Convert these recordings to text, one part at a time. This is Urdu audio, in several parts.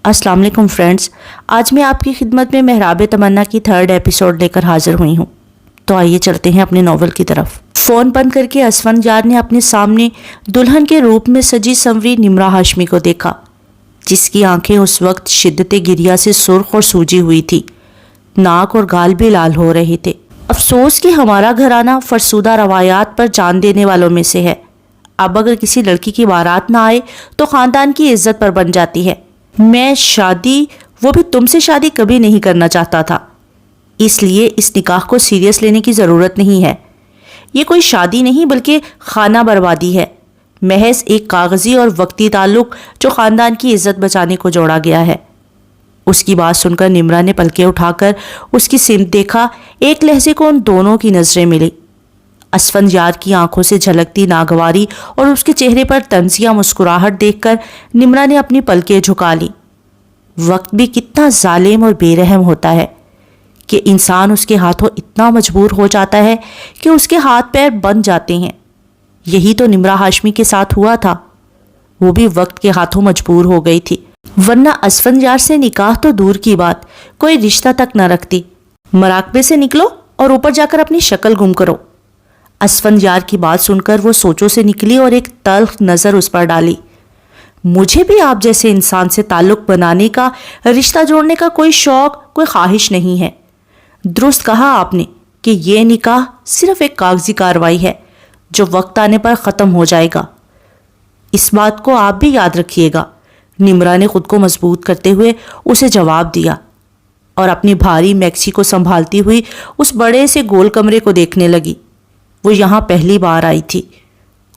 السلام علیکم فرینڈز، آج میں آپ کی خدمت میں محراب تمنا کی 3rd ایپیسوڈ لے کر حاضر ہوئی ہوں۔ تو آئیے چلتے ہیں اپنے ناول کی طرف۔ فون بند کر کے اسفندیار نے اپنے سامنے دلہن کے روپ میں سجی سنوری نمرا ہاشمی کو دیکھا، جس کی آنکھیں اس وقت شدت گریہ سے سرخ اور سوجی ہوئی تھی، ناک اور گال بھی لال ہو رہے تھے۔ افسوس کہ ہمارا گھرانہ فرسودہ روایات پر جان دینے والوں میں سے ہے۔ اب اگر کسی لڑکی کی بارات نہ آئے تو خاندان کی عزت پر بن جاتی ہے۔ میں شادی، وہ بھی تم سے شادی کبھی نہیں کرنا چاہتا تھا، اس لیے اس نکاح کو سیریس لینے کی ضرورت نہیں ہے۔ یہ کوئی شادی نہیں بلکہ خانہ بربادی ہے، محض ایک کاغذی اور وقتی تعلق جو خاندان کی عزت بچانے کو جوڑا گیا ہے۔ اس کی بات سن کر نمرا نے پلکیں اٹھا کر اس کی سمت دیکھا۔ ایک لحظے کو ان دونوں کی نظریں ملی۔ اسفندیار کی آنکھوں سے جھلکتی ناگواری اور اس کے چہرے پر طنزیہ مسکراہٹ دیکھ کر نمرا نے اپنی پلکیں جھکا لی۔ وقت بھی کتنا ظالم اور بے رحم ہوتا ہے کہ انسان اس کے ہاتھوں اتنا مجبور ہو جاتا ہے کہ اس کے ہاتھ پیر بند جاتے ہیں۔ یہی تو نمرا ہاشمی کے ساتھ ہوا تھا، وہ بھی وقت کے ہاتھوں مجبور ہو گئی تھی، ورنہ اسفندیار سے نکاح تو دور کی بات، کوئی رشتہ تک نہ رکھتی۔ مراقبے سے نکلو اور اوپر جا کر اپنی شکل گم کرو۔ اسفندیار کی بات سن کر وہ سوچوں سے نکلی اور ایک تلخ نظر اس پر ڈالی۔ مجھے بھی آپ جیسے انسان سے تعلق بنانے کا، رشتہ جوڑنے کا کوئی شوق، کوئی خواہش نہیں ہے۔ درست کہا آپ نے کہ یہ نکاح صرف ایک کاغذی کارروائی ہے جو وقت آنے پر ختم ہو جائے گا۔ اس بات کو آپ بھی یاد رکھیے گا۔ نمرا نے خود کو مضبوط کرتے ہوئے اسے جواب دیا اور اپنی بھاری میکسی کو سنبھالتی ہوئی اس بڑے سے گول کمرے کو دیکھنے لگی۔ وہ یہاں پہلی بار آئی تھی،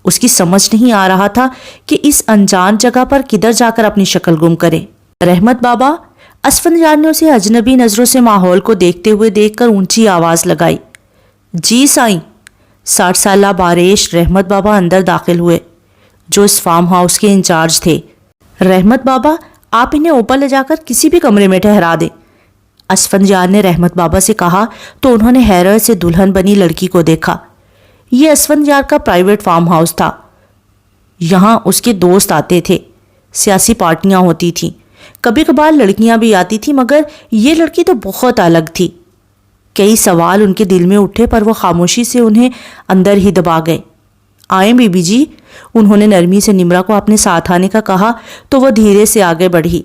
اس کی سمجھ نہیں آ رہا تھا کہ اس انجان جگہ پر کدھر جا کر اپنی شکل گم کرے۔ رحمت بابا، اسفندیار نے اسے اجنبی نظروں سے ماحول کو دیکھتے ہوئے دیکھ کر اونچی آواز لگائی۔ جی سائیں۔ 60 سالہ باریش رحمت بابا اندر داخل ہوئے، جو اس فارم ہاؤس کے انچارج تھے۔ رحمت بابا، آپ انہیں اوپر لے جا کر کسی بھی کمرے میں ٹھہرا دیں، اسفندیار نے رحمت بابا سے کہا تو انہوں نے حیرت سے دلہن بنی لڑکی کو دیکھا۔ یہ اسفندیار کا پرائیویٹ فارم ہاؤس تھا، یہاں اس کے دوست آتے تھے، سیاسی پارٹیاں ہوتی تھیں، کبھی کبھار لڑکیاں بھی آتی تھیں، مگر یہ لڑکی تو بہت الگ تھی۔ کئی سوال ان کے دل میں اٹھے پر وہ خاموشی سے انہیں اندر ہی دبا گئے۔ آئیں بی بی جی، انہوں نے نرمی سے نمرا کو اپنے ساتھ آنے کا کہا تو وہ دھیرے سے آگے بڑھی۔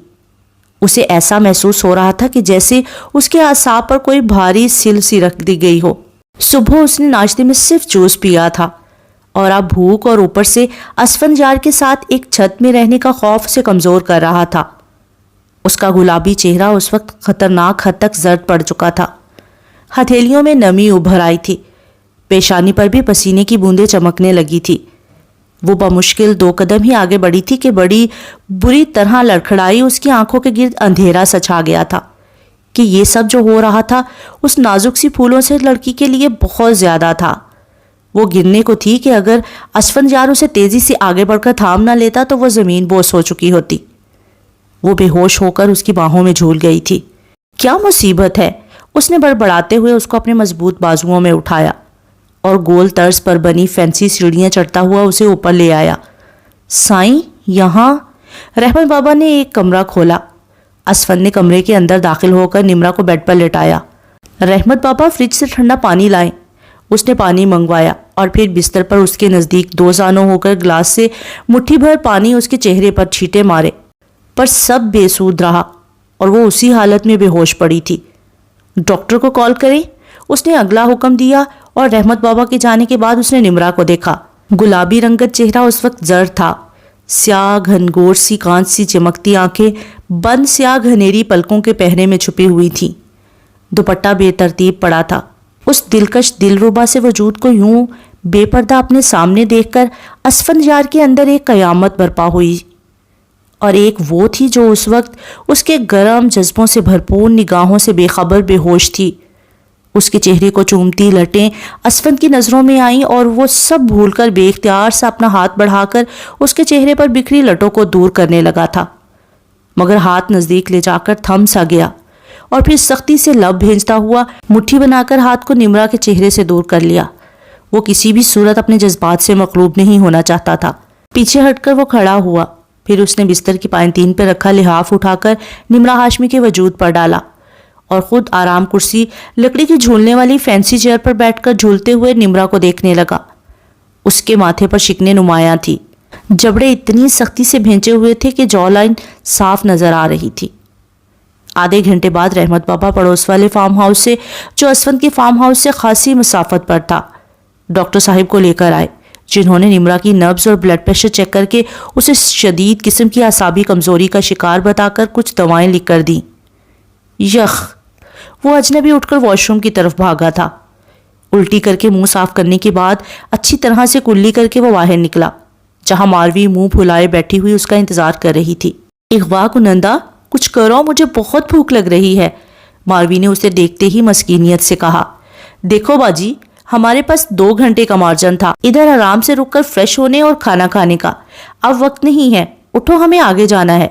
اسے ایسا محسوس ہو رہا تھا کہ جیسے اس کے اعصاب پر کوئی بھاری سل سی رکھ دی گئی ہو۔ صبح اس نے ناشتے میں صرف جوس پیا تھا اور اب بھوک اور اوپر سے اسفندیار کے ساتھ ایک چھت میں رہنے کا خوف سے کمزور کر رہا تھا۔ اس کا گلابی چہرہ اس وقت خطرناک حد تک زرد پڑ چکا تھا، ہتھیلیوں میں نمی ابھر آئی تھی، پیشانی پر بھی پسینے کی بوندیں چمکنے لگی تھی۔ وہ بمشکل 2 قدم ہی آگے بڑھی تھی کہ بڑی بری طرح لڑکھڑائی اس کی آنکھوں کے گرد اندھیرا سا چھا گیا تھا کہ یہ سب جو ہو رہا تھا اس نازک سی پھولوں سے لڑکی کے لیے بہت زیادہ تھا۔ وہ گرنے کو تھی کہ اگر اسفندیار اسے تیزی سے آگے بڑھ کر تھام نہ لیتا تو وہ زمین بوس ہو چکی ہوتی۔ وہ بے ہوش ہو کر اس کی باہوں میں جھول گئی تھی۔ کیا مصیبت ہے، اس نے بڑبڑاتے ہوئے اس کو اپنے مضبوط بازوؤں میں اٹھایا اور گول طرز پر بنی فینسی سیڑھیاں چڑھتا ہوا اسے اوپر لے آیا۔ سائیں، یہاں؟ رحمت بابا نے ایک کمرہ کھولا۔ اسفند نے کمرے کے اندر داخل ہو کر نمرا کو بیڈ پر لٹایا۔ رحمت بابا، فریج سے ٹھنڈا پانی لائیں۔ اس نے پانی منگوایا اور پھر بستر پر اس کے نزدیک 2 زانوں ہو کر گلاس سے مٹھی بھر پانی اس کے چہرے پر چھینٹے مارے، پر سب بے سود رہا اور وہ اسی حالت میں بے ہوش پڑی تھی۔ ڈاکٹر کو کال کریں، اس نے اگلا حکم دیا اور رحمت بابا کے جانے کے بعد اس نے نمرا کو دیکھا۔ گلابی رنگت چہرہ اس وقت زرد تھا، سیاہ گھنگور سی کانچ سی چمکتی آنکھیں بند سیاہ گھنیری پلکوں کے پہرے میں چھپی ہوئی تھیں، دوپٹہ بے ترتیب پڑا تھا۔ اس دلکش دلربا سے وجود کو یوں بے پردہ اپنے سامنے دیکھ کر اسفندیار کے اندر ایک قیامت برپا ہوئی، اور ایک وہ تھی جو اس وقت اس کے گرم جذبوں سے بھرپور نگاہوں سے بے خبر بے ہوش تھی۔ اس کے چہرے کو چومتی لٹیں اسفند کی نظروں میں آئیں اور وہ سب بھول کر بے اختیار سے اپنا ہاتھ بڑھا کر اس کے چہرے پر بکھری لٹوں کو دور کرنے لگا تھا، مگر ہاتھ نزدیک لے جا کر تھم سا گیا اور پھر سختی سے لب بھینجتا ہوا مٹھی بنا کر ہاتھ کو نمرا کے چہرے سے دور کر لیا۔ وہ کسی بھی صورت اپنے جذبات سے مغلوب نہیں ہونا چاہتا تھا۔ پیچھے ہٹ کر وہ کھڑا ہوا، پھر اس نے بستر کی پائنتین پہ رکھا لحاف اٹھا کر نمرہ ہاشمی کے وجود پر ڈالا اور خود آرام کرسی لکڑی کی جھولنے والی فینسی چیئر پر بیٹھ کر جھولتے ہوئے نمرہ کو دیکھنے لگا۔ اس کے ماتھے پر شکنیں نمایاں تھی، جبڑے اتنی سختی سے بھینچے ہوئے تھے کہ جو لائن صاف نظر آ رہی تھی۔ آدھے گھنٹے بعد رحمت بابا پڑوس والے فارم ہاؤس سے، جو اسفند کے فارم ہاؤس سے خاصی مسافت پر تھا، ڈاکٹر صاحب کو لے کر آئے، جنہوں نے نمرہ کی نبض اور بلڈ پریشر چیک کر کے اسے شدید قسم کی اعصابی کمزوری کا شکار بتا کر کچھ دوائیں لکھ کر دیں۔ یخ! وہ اجنبی اٹھ کر واش روم کی طرف بھاگا تھا۔ الٹی کر کے منہ صاف کرنے کے بعد اچھی طرح سے کلی کر کے وہ باہر نکلا، جہاں ماروی منہ پھلائے بیٹھی ہوئی اس کا انتظار کر رہی تھی۔ اغوا کنندہ، کچھ کرو، مجھے بہت بھوک لگ رہی ہے، ماروی نے اسے دیکھتے ہی مسکینیت سے کہا۔ دیکھو باجی، ہمارے پاس 2 گھنٹے کا مارجن تھا، ادھر آرام سے رک کر فریش ہونے اور کھانا کھانے کا، اب وقت نہیں ہے، اٹھو ہمیں آگے جانا ہے۔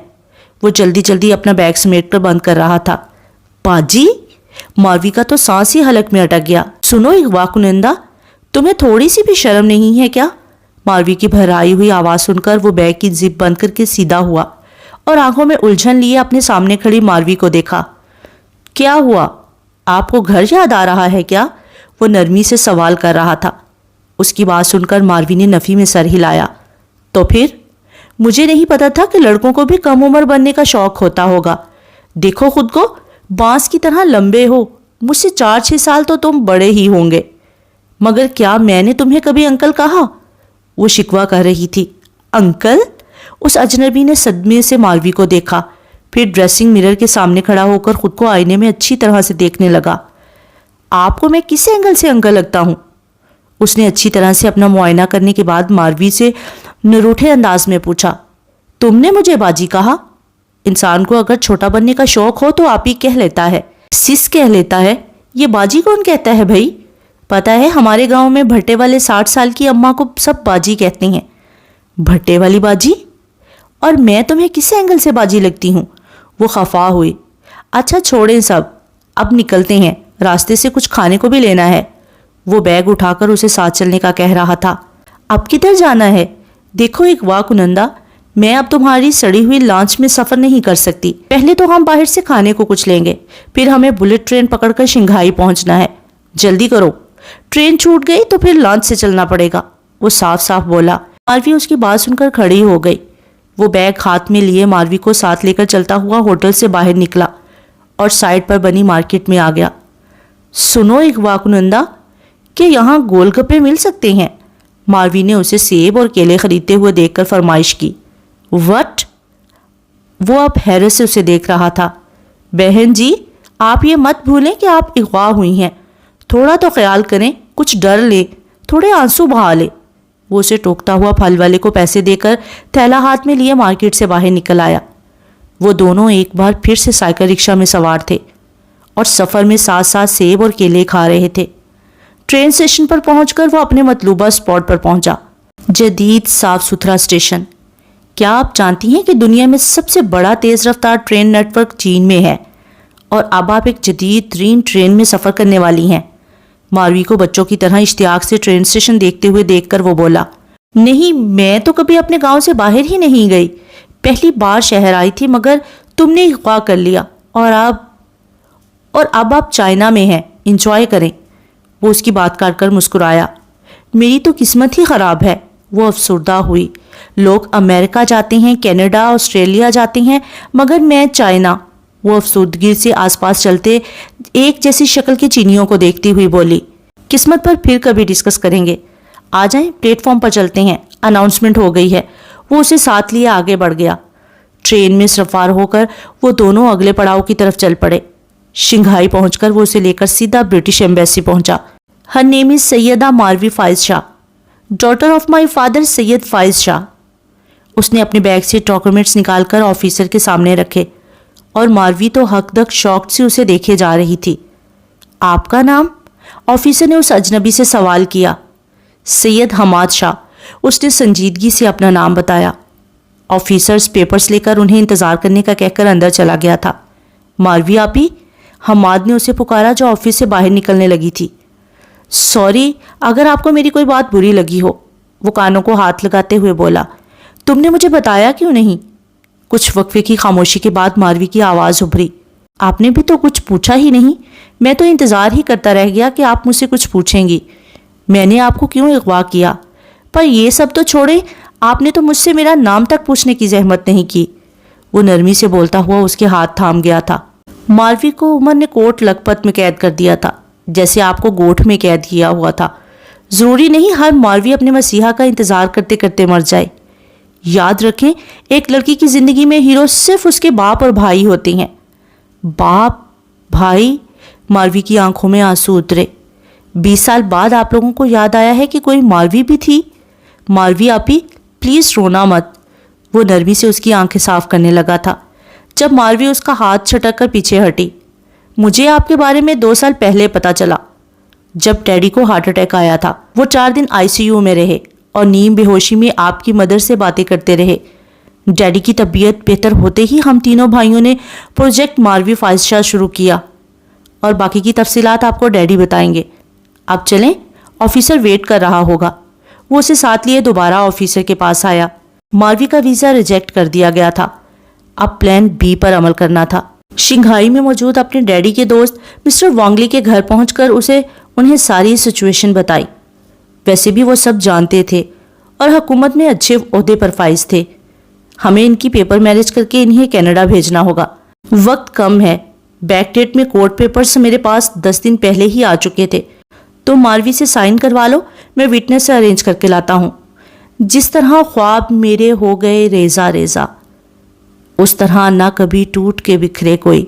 وہ جلدی جلدی اپنا بیگ سمیٹ کر بند کر رہا تھا۔ باجی! ماروی کا تو سانس ہی حلق میں اٹک گیا۔ سنو اغوا کنندہ، تمہیں تھوڑی سی بھی شرم نہیں ہے کیا؟ ماروی کی بھرائی ہوئی آواز سن کر وہ بیگ کی زپ بند کر کے سیدھا ہوا اور آنکھوں میں الجھن لیے اپنے سامنے کھڑی ماروی کو دیکھا۔ کیا ہوا؟ آپ کو گھر یاد آ رہا ہے کیا؟ وہ نرمی سے سوال کر رہا تھا۔ اس کی بات سن کر ماروی نے نفی میں سر ہلایا۔ تو پھر؟ مجھے نہیں پتا تھا کہ لڑکوں کو بھی کم عمر بننے کا شوق ہوتا ہوگا۔ دیکھو خود کو، بانس کی طرح لمبے ہو، مجھ سے 4-6 سال تو تم بڑے ہی ہوں گے۔ مگر کیا میں نے تمہیں کبھی انکل کہا؟ وہ شکوہ کر رہی تھی۔ انکل؟ اس اجنبی نے صدمے سے ماروی کو دیکھا، پھر ڈریسنگ مرر کے سامنے کھڑا ہو کر خود کو آئینے میں اچھی طرح سے دیکھنے لگا۔ آپ کو میں کس اینگل سے انکل لگتا ہوں؟ اس نے اچھی طرح سے اپنا معائنہ کرنے کے بعد ماروی سے نروٹھے انداز میں پوچھا۔ تم نے مجھے باجی کہا؟ انسان کو اگر چھوٹا بننے کا شوق ہو تو آپ ہی کہہ لیتا ہے، سس کہہ لیتا ہے، یہ باجی کون کہتا ہے بھائی؟ پتہ ہے ہمارے گاؤں میں بھٹے والے 60 سال کی اماں کو سب باجی کہتے ہیں۔ بھٹے والی باجی؟ اور میں تمہیں کس اینگل سے باجی لگتی ہوں؟ وہ خفا ہوئی۔ اچھا چھوڑیں سب، اب نکلتے ہیں، راستے سے کچھ کھانے کو بھی لینا ہے۔ وہ بیگ اٹھا کر اسے ساتھ چلنے کا کہہ رہا تھا۔ اب کدھر جانا ہے؟ دیکھو اغوا کنندہ، میں اب تمہاری سڑی ہوئی لانچ میں سفر نہیں کر سکتی، پہلے تو ہم باہر سے کھانے کو کچھ لیں گے، پھر ہمیں بلٹ ٹرین پکڑ کر شنگھائی پہنچنا ہے، جلدی کرو، ٹرین چھوٹ گئی تو پھر لانچ سے چلنا پڑے گا، وہ صاف صاف بولا۔ ماروی اس کی بات سن کر کھڑی ہو گئی۔ وہ بیگ ہاتھ میں لیے ماروی کو ساتھ لے کر چلتا ہوا ہوٹل سے باہر نکلا اور سائڈ پر بنی مارکیٹ میں آ گیا۔ سنو اغوا کنندہ، کہ یہاں گول گپے مل سکتے ہیں؟ ماروی نے اسے سیب اور کیلے خریدتے ہوئے دیکھ کر فرمائش کی۔ وٹ؟ وہ اب حیرت سے اسے دیکھ رہا تھا۔ بہن جی، آپ یہ مت بھولیں کہ آپ اغوا ہوئی ہیں، تھوڑا تو خیال کریں، کچھ ڈر لیں، تھوڑے آنسو بہا لیں۔ وہ اسے ٹوکتا ہوا پھل والے کو پیسے دے کر تھیلا ہاتھ میں لیے مارکیٹ سے باہر نکل آیا۔ وہ دونوں ایک بار پھر سے سائیکل رکشہ میں سوار تھے اور سفر میں ساتھ ساتھ سیب اور کیلے کھا رہے تھے۔ ٹرین اسٹیشن پر پہنچ کر وہ اپنے مطلوبہ اسپاٹ پر پہنچا، جدید صاف ستھرا اسٹیشن۔ کیا آپ جانتی ہیں کہ دنیا میں سب سے بڑا تیز رفتار ٹرین نیٹ ورک چین میں ہے، اور اب آپ ایک جدید ترین ٹرین میں سفر کرنے والی ہیں؟ ماروی کو بچوں کی طرح اشتیاق سے ٹرین اسٹیشن دیکھتے ہوئے دیکھ کر وہ بولا۔ نہیں، میں تو کبھی اپنے گاؤں سے باہر ہی نہیں گئی، پہلی بار شہر آئی تھی، مگر تم نے اغوا کر لیا، اور اب آپ چائنا میں ہیں، انجوائے کریں۔ وہ اس کی بات کاٹ کر مسکرایا۔ میری تو قسمت ہی خراب ہے، وہ افسردہ ہوئی۔ لوگ امریکہ جاتے ہیں، کینیڈا، آسٹریلیا جاتے ہیں، مگر میں چائنا۔ وہ افسردگی سے آس پاس چلتے ایک جیسی شکل کے چینیوں کو دیکھتی ہوئی بولی۔ قسمت پر پھر کبھی ڈسکس کریں گے، آ جائیں، پلیٹ فارم پر چلتے ہیں، اناؤنسمنٹ ہو گئی ہے۔ وہ اسے ساتھ لیے آگے بڑھ گیا۔ ٹرین میں سوار ہو کر وہ دونوں اگلے پڑاؤ کی طرف چل پڑے۔ شنگھائی پہنچ کر وہ اسے لے کر سیدھا برٹش ایمبیسی پہنچا۔ ہر نیم از سیدہ ماروی فائز شاہ، ڈاٹر آف مائی فادر سید فائز شاہ۔ اس نے اپنے بیگ سے ڈاکومنٹس نکال کر آفیسر کے سامنے رکھے، اور ماروی تو حق دق شوق سے اسے دیکھے جا رہی تھی۔ آپ کا نام؟ آفیسر نے اس اجنبی سے سوال کیا۔ سید حماد شاہ، اس نے سنجیدگی سے اپنا نام بتایا۔ آفیسرز پیپرز لے کر انہیں انتظار کرنے کا کہہ کر اندر چلا گیا تھا۔ ماروی آپی، حماد نے اسے پکارا جو آفس سے باہر نکلنے لگی تھی۔ سوری اگر آپ کو میری کوئی بات بری لگی ہو، وہ کانوں کو ہاتھ لگاتے ہوئے بولا۔ تم نے مجھے بتایا کیوں نہیں؟ کچھ وقفے کی خاموشی کے بعد ماروی کی آواز ابھری۔ آپ نے بھی تو کچھ پوچھا ہی نہیں، میں تو انتظار ہی کرتا رہ گیا کہ آپ مجھ سے کچھ پوچھیں گی۔ میں نے آپ کو کیوں اغوا کیا؟ پر یہ سب تو چھوڑیں، آپ نے تو مجھ سے میرا نام تک پوچھنے کی زحمت نہیں کی۔ وہ نرمی سے بولتا ہوا اس کے ہاتھ تھام گیا تھا۔ ماروی کو عمر نے کوٹ لکھپت میں قید کر دیا تھا، جیسے آپ کو گوٹھ میں قید کیا ہوا تھا۔ ضروری نہیں ہر ماروی اپنے مسیحا کا انتظار کرتے کرتے مر جائے۔ یاد رکھیں، ایک لڑکی کی زندگی میں ہیرو صرف اس کے باپ اور بھائی ہوتے ہیں۔ باپ، بھائی؟ ماروی کی آنکھوں میں آنسو اترے۔ 20 سال بعد آپ لوگوں کو یاد آیا ہے کہ کوئی ماروی بھی تھی؟ ماروی آپی، پلیز رونا مت۔ وہ نرمی سے اس کی آنکھیں صاف کرنے لگا تھا جب ماروی اس کا ہاتھ چھٹک کر پیچھے ہٹی۔ مجھے آپ کے بارے میں 2 سال پہلے پتا چلا، جب ڈیڈی کو ہارٹ اٹیک آیا تھا۔ وہ 4 دن ICU میں رہے اور نیم بے ہوشی میں آپ کی مدر سے باتیں کرتے رہے۔ ڈیڈی کی طبیعت بہتر ہوتے ہی ہم تینوں بھائیوں نے پروجیکٹ ماروی فائز شاہ شروع کیا، اور باقی کی تفصیلات آپ کو ڈیڈی بتائیں گے۔ آپ چلیں، آفیسر ویٹ کر رہا ہوگا۔ وہ اسے ساتھ لیے دوبارہ آفیسر کے پاس آیا۔ ماروی کا ویزا ریجیکٹ کر دیا گیا تھا، اب پلان B پر عمل کرنا تھا۔ شنگھائی میں موجود اپنے ڈیڈی کے دوست مسٹر وانگلی کے گھر پہنچ کر انہیں ساری سچویشن بتائی۔ ویسے بھی وہ سب جانتے تھے اور حکومت میں اچھے عہدے پر فائز تھے۔ ہمیں ان کی پیپر میرج کر کے انہیں کینیڈا بھیجنا ہوگا۔ وقت کم ہے، بیک ڈیٹ میں کورٹ پیپرز میرے پاس 10 دن پہلے ہی آ چکے تھے۔ تو ماروی سے سائن کروا لو، میں وٹنس سے ارینج کر کے لاتا ہوں۔ جس طرح خواب میرے ہو گئے ریزہ ریزہ، اس طرح نہ کبھی ٹوٹ کے بکھرے کوئی۔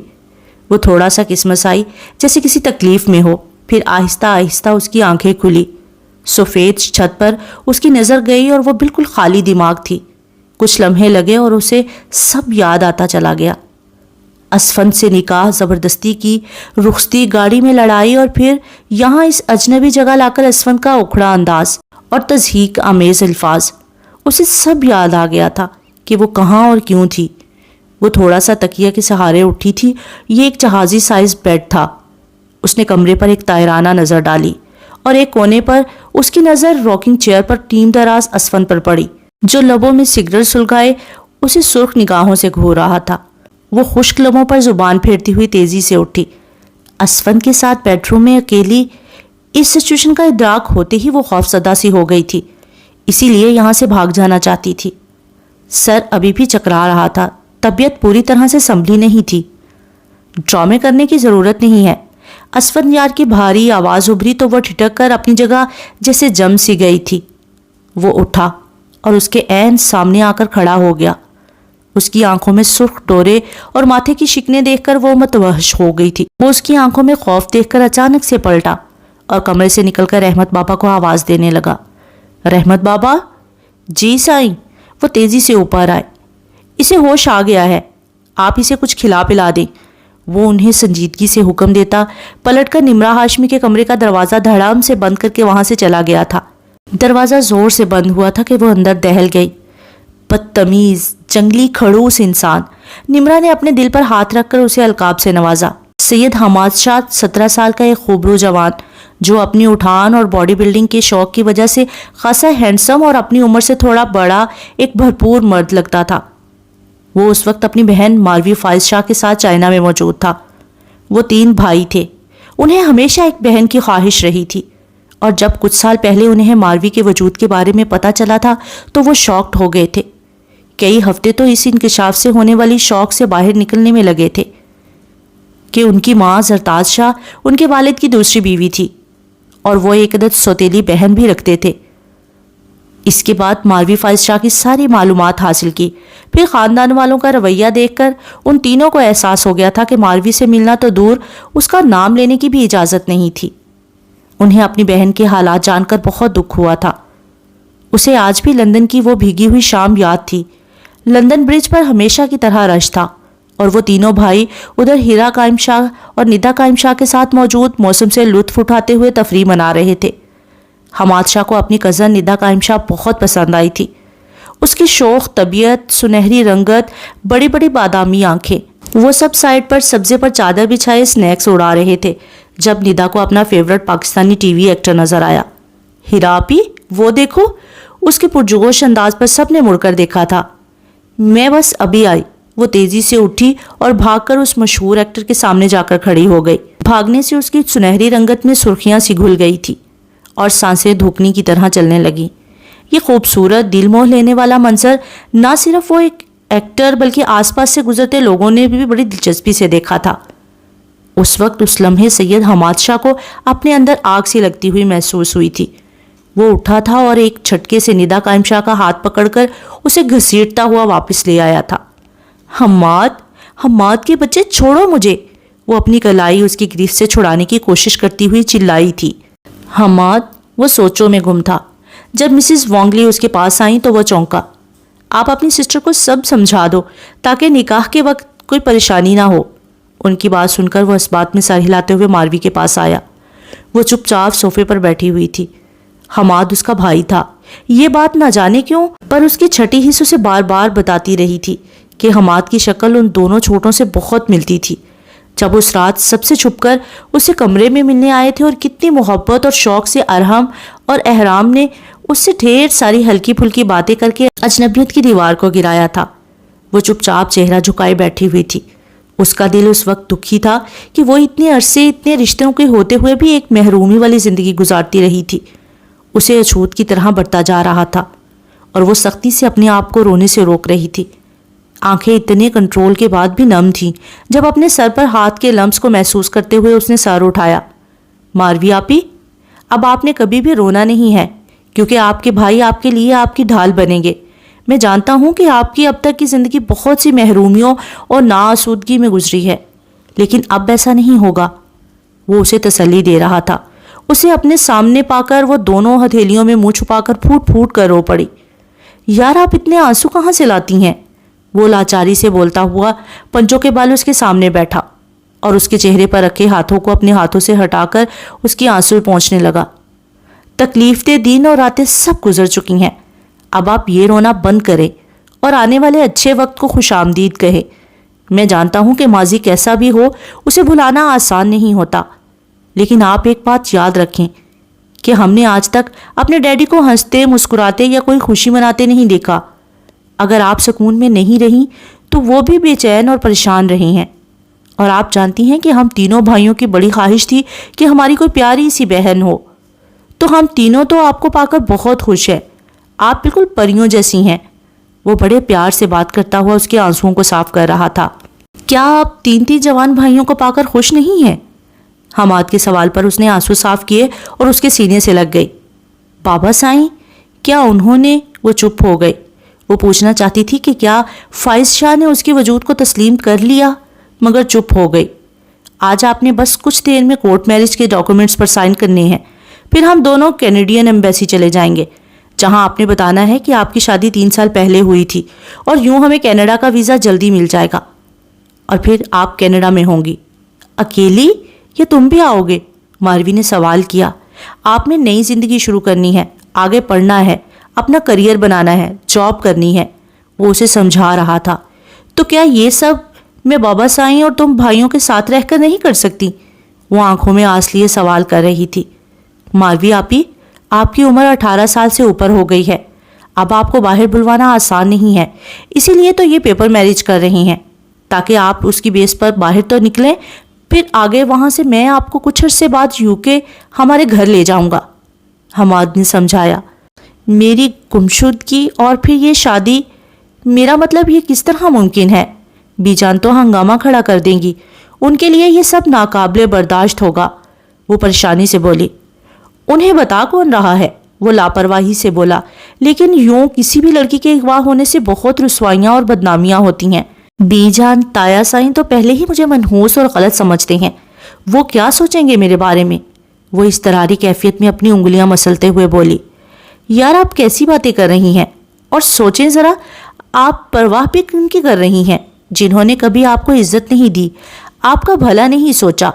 وہ تھوڑا سا قسمت آئی جیسے کسی تکلیف میں ہو، پھر آہستہ آہستہ اس کی آنکھیں کھلی۔ سفید چھت پر اس کی نظر گئی اور وہ بالکل خالی دماغ تھی۔ کچھ لمحے لگے اور اسے سب یاد آتا چلا گیا۔ اسفند سے نکاح، زبردستی کی رخصتی، گاڑی میں لڑائی، اور پھر یہاں اس اجنبی جگہ لا کر اسفند کا اکھڑا انداز اور تضحیک آمیز الفاظ۔ اسے سب یاد آ گیا تھا کہ وہ کہاں اور کیوں تھی۔ وہ تھوڑا سا تکیہ کے سہارے اٹھی تھی۔ یہ ایک جہازی سائز بیڈ تھا۔ اس نے کمرے پر ایک طائرانہ نظر ڈالی اور ایک کونے پر اس کی نظر راکنگ چیئر پر ٹیم دراز اسفند پر پڑی، جو لبوں میں سگریٹ سلگائے اسے سرخ نگاہوں سے گھور رہا تھا۔ وہ خشک لبوں پر زبان پھیرتی ہوئی تیزی سے اٹھی۔ اسفند کے ساتھ بیڈ روم میں اکیلی، اس سچویشن کا ادراک ہوتے ہی وہ خوفزدہ سی ہو گئی تھی، اسی لیے یہاں سے بھاگ جانا چاہتی تھی۔ سر ابھی بھی چکرا رہا تھا، طبیعت پوری طرح سے سنبھلی نہیں تھی۔ ڈرامے کرنے کی ضرورت نہیں ہے۔ اسفند یار کی بھاری آواز ابھری تو وہ ٹھٹک کر اپنی جگہ جیسے جم سی گئی تھی۔ وہ اٹھا اور اس کے عین سامنے آ کر کھڑا ہو گیا۔ اس کی آنکھوں میں سرخ ڈورے اور ماتھے کی شکنیں دیکھ کر وہ متوحش ہو گئی تھی۔ وہ اس کی آنکھوں میں خوف دیکھ کر اچانک سے پلٹا اور کمرے سے نکل کر رحمت بابا کو آواز دینے لگا۔ رحمت بابا؟ جی سائیں۔ وہ تیزی سے اوپر آئے۔ اسے ہوش آ گیا ہے، آپ اسے کچھ کھلا پلا دیں۔ وہ انہیں سنجیدگی سے حکم دیتا پلٹ کر نمرا ہاشمی کے کمرے کا دروازہ دھڑام سے بند کر کے وہاں سے چلا گیا تھا۔ دروازہ زور سے بند ہوا تھا کہ وہ اندر دہل گئی۔ بدتمیز، جنگلی کھڑوس انسان۔ نمرا نے اپنے دل پر ہاتھ رکھ کر اسے القاب سے نوازا۔ سید حماد شاہ 17 سال کا ایک خوبرو جوان، جو اپنی اٹھان اور باڈی بلڈنگ کے شوق کی وجہ سے خاصا ہینڈسم اور اپنی عمر سے تھوڑا بڑا ایک بھرپور مرد لگتا تھا۔ وہ اس وقت اپنی بہن ماروی فائز شاہ کے ساتھ چائنا میں موجود تھا۔ وہ 3 بھائی تھے۔ انہیں ہمیشہ ایک بہن کی خواہش رہی تھی، اور جب کچھ سال پہلے انہیں ماروی کے وجود کے بارے میں پتہ چلا تھا تو وہ شاکڈ ہو گئے تھے۔ کئی ہفتے تو اس انکشاف سے ہونے والی شوق سے باہر نکلنے میں لگے تھے کہ ان کی ماں زرتاز شاہ ان کے والد کی دوسری بیوی تھی، اور وہ ایک عدد سوتیلی بہن بھی رکھتے تھے۔ اس کے بعد ماروی فائز شاہ کی ساری معلومات حاصل کی۔ پھر خاندان والوں کا رویہ دیکھ کر ان تینوں کو احساس ہو گیا تھا کہ ماروی سے ملنا تو دور، اس کا نام لینے کی بھی اجازت نہیں تھی۔ انہیں اپنی بہن کے حالات جان کر بہت دکھ ہوا تھا۔ اسے آج بھی لندن کی وہ بھیگی ہوئی شام یاد تھی۔ لندن برج پر ہمیشہ کی طرح رش تھا، اور وہ تینوں بھائی ادھر ہیرا قائم شاہ اور ندا قائم شاہ کے ساتھ موجود موسم سے لطف اٹھاتے ہوئے تفریح منا رہے تھے۔ حماد شاہ کو اپنی کزن ندا قائم شاہ بہت پسند آئی تھی۔ اس کی شوخ طبیعت، سنہری رنگت، بڑی بڑی بادامی آنکھیں۔ وہ سب سائڈ پر سبزے پر چادر بچھائے سنیکس اڑا رہے تھے جب ندا کو اپنا favourite Pakistani T V actor نظر آیا۔ ہیرا آپی، وہ دیکھو، اس کے پرجوش انداز پر سب نے مڑ کر دیکھا تھا۔ میں بس ابھی آئی، وہ تیزی سے اٹھی اور بھاگ کر اس مشہور ایکٹر کے سامنے جا کر کھڑی ہو گئی۔ بھاگنے سے اس کی سنہری رنگت میں سرخیاں سی گھل گئی تھی اور سانسیں دھوکنی کی طرح چلنے لگیں۔ یہ خوبصورت دل موہ لینے والا منظر نہ صرف وہ ایک ایکٹر بلکہ آس پاس سے گزرتے لوگوں نے بھی بڑی دلچسپی سے دیکھا تھا۔ اس وقت اس لمحے سید حماد شاہ کو اپنے اندر آگ سی لگتی ہوئی محسوس ہوئی تھی۔ وہ اٹھا تھا اور ایک جھٹکے سے ندا قائم شاہ کا ہاتھ پکڑ کر اسے گھسیٹتا ہوا واپس لے آیا تھا۔ حماد کے بچے، چھوڑو مجھے! وہ اپنی کلائی اس کی گرفت سے چھڑانے کی کوشش کرتی ہوئی چلائی تھی۔ حماد وہ سوچوں میں گم تھا۔ جب مسز وانگلی اس کے پاس آئیں تو وہ چونکا۔ آپ اپنی سسٹر کو سب سمجھا دو تاکہ نکاح کے وقت کوئی پریشانی نہ ہو۔ ان کی بات سن کر وہ اس بات میں سر ہلاتے ہوئے ماروی کے پاس آیا۔ وہ چپ چاپ صوفے پر بیٹھی ہوئی تھی۔ حماد اس کا بھائی تھا۔ یہ بات نہ جانے کیوں پر اس کی چھٹی حص اسے بار بار بتاتی رہی تھی کہ حماد کی شکل ان دونوں چھوٹوں سے بہت ملتی تھی۔ جب اس رات سب سے چھپ کر اسے کمرے میں ملنے آئے تھے اور کتنی محبت اور شوق سے ارحم اور احرام نے اس سے ڈھیر ساری ہلکی پھلکی باتیں کر کے اجنبیت کی دیوار کو گرایا تھا۔ وہ چپ چاپ چہرہ جھکائے بیٹھی ہوئی تھی۔ اس کا دل اس وقت دکھی تھا کہ وہ اتنے عرصے اتنے رشتوں کے ہوتے ہوئے بھی ایک محرومی والی زندگی گزارتی رہی تھی۔ اسے اچھوت کی طرح بڑھتا جا رہا تھا اور وہ سختی سے اپنے آپ کو رونے سے روک رہی تھی۔ آنکھیں اتنے کنٹرول کے بعد بھی نم تھیں۔ جب اپنے سر پر ہاتھ کے لمس کو محسوس کرتے ہوئے اس نے سر اٹھایا۔ ماروی آپی، اب آپ نے کبھی بھی رونا نہیں ہے کیونکہ آپ کے بھائی آپ کے لیے آپ کی ڈھال بنیں گے۔ میں جانتا ہوں کہ آپ کی اب تک کی زندگی بہت سی محرومیوں اور ناآسودگی میں گزری ہے، لیکن اب ایسا نہیں ہوگا۔ وہ اسے تسلی دے رہا تھا۔ اسے اپنے سامنے پا کر وہ دونوں ہتھیلیوں میں منہ چھپا کر پھوٹ پھوٹ کر رو پڑی۔ یار، آپ اتنے آنسو کہاں سے لاتی ہیں؟ وہ لاچاری سے بولتا ہوا پنجوں کے بال اس کے سامنے بیٹھا اور اس کے چہرے پر رکھے ہاتھوں کو اپنے ہاتھوں سے ہٹا کر اس کی آنسو پہنچنے لگا۔ تکلیف دہ دن اور راتیں سب گزر چکی ہیں۔ اب آپ یہ رونا بند کریں اور آنے والے اچھے وقت کو خوش آمدید کہیں۔ میں جانتا ہوں کہ ماضی کیسا بھی ہو اسے بھلانا آسان نہیں ہوتا، لیکن آپ ایک بات یاد رکھیں کہ ہم نے آج تک اپنے ڈیڈی کو ہنستے مسکراتے یا کوئی خوشی مناتے نہیں دیکھا۔ اگر آپ سکون میں نہیں رہیں تو وہ بھی بے چین اور پریشان رہے ہیں، اور آپ جانتی ہیں کہ ہم تینوں بھائیوں کی بڑی خواہش تھی کہ ہماری کوئی پیاری سی بہن ہو، تو ہم تینوں تو آپ کو پا کر بہت خوش ہیں۔ آپ بالکل پریوں جیسی ہیں۔ وہ بڑے پیار سے بات کرتا ہوا اس کے آنسوؤں کو صاف کر رہا تھا۔ کیا آپ تین جوان بھائیوں کو پا کر خوش نہیں ہیں؟ حماد کے سوال پر اس نے آنسو صاف کیے اور اس کے سینے سے لگ گئی۔ بابا سائیں، کیا انہوں نے؟ وہ چپ ہو گئی۔ وہ پوچھنا چاہتی تھی کہ کیا فائز شاہ نے اس کے وجود کو تسلیم کر لیا، مگر چپ ہو گئی۔ آج آپ نے بس کچھ دیر میں کورٹ میرج کے ڈاکومنٹس پر سائن کرنے ہیں، پھر ہم دونوں کینیڈین ایمبیسی چلے جائیں گے، جہاں آپ نے بتانا ہے کہ آپ کی شادی 3 سال پہلے ہوئی تھی، اور یوں ہمیں کینیڈا کا ویزا جلدی مل جائے گا، اور پھر آپ کینیڈا میں ہوں گی۔ اکیلی یا تم بھی آؤ گے؟ ماروی نے سوال کیا۔ آپ نے نئی زندگی شروع کرنی ہے، آگے پڑھنا ہے، اپنا کریئر بنانا ہے، جاب کرنی ہے۔ وہ اسے سمجھا رہا تھا۔ تو کیا یہ سب میں بابا سائیں اور تم بھائیوں کے ساتھ رہ کر نہیں کر سکتی؟ وہ آنکھوں میں آنس لیے سوال کر رہی تھی۔ ماروی آپی، آپ کی عمر 18 سال سے اوپر ہو گئی ہے، اب آپ کو باہر بلوانا آسان نہیں ہے، اسی لیے تو یہ پیپر میرج کر رہی ہیں تاکہ آپ اس کی بیس پر باہر تو نکلیں، پھر آگے وہاں سے میں آپ کو کچھ عرصے بعد UK ہمارے گھر لے جاؤں گا۔ حماد نے سمجھایا۔ میری گمشدگی اور پھر یہ شادی، میرا مطلب یہ کس طرح ممکن ہے؟ بی جان تو ہنگامہ کھڑا کر دیں گی، ان کے لیے یہ سب ناقابل برداشت ہوگا۔ وہ پریشانی سے بولی۔ انہیں بتا کون رہا ہے؟ وہ لاپرواہی سے بولا۔ لیکن یوں کسی بھی لڑکی کے اغوا ہونے سے بہت رسوائیاں اور بدنامیاں ہوتی ہیں۔ بی جان، تایا سائیں تو پہلے ہی مجھے منحوس اور غلط سمجھتے ہیں، وہ کیا سوچیں گے میرے بارے میں؟ وہ اضطراری کیفیت میں اپنی انگلیاں مسلتے ہوئے بولی۔ یار، آپ کیسی باتیں کر رہی ہیں؟ اور سوچیں ذرا، آپ پرواہ بھی کن کی کر رہی ہیں جنہوں نے کبھی آپ کو عزت نہیں دی، آپ کا بھلا نہیں سوچا؟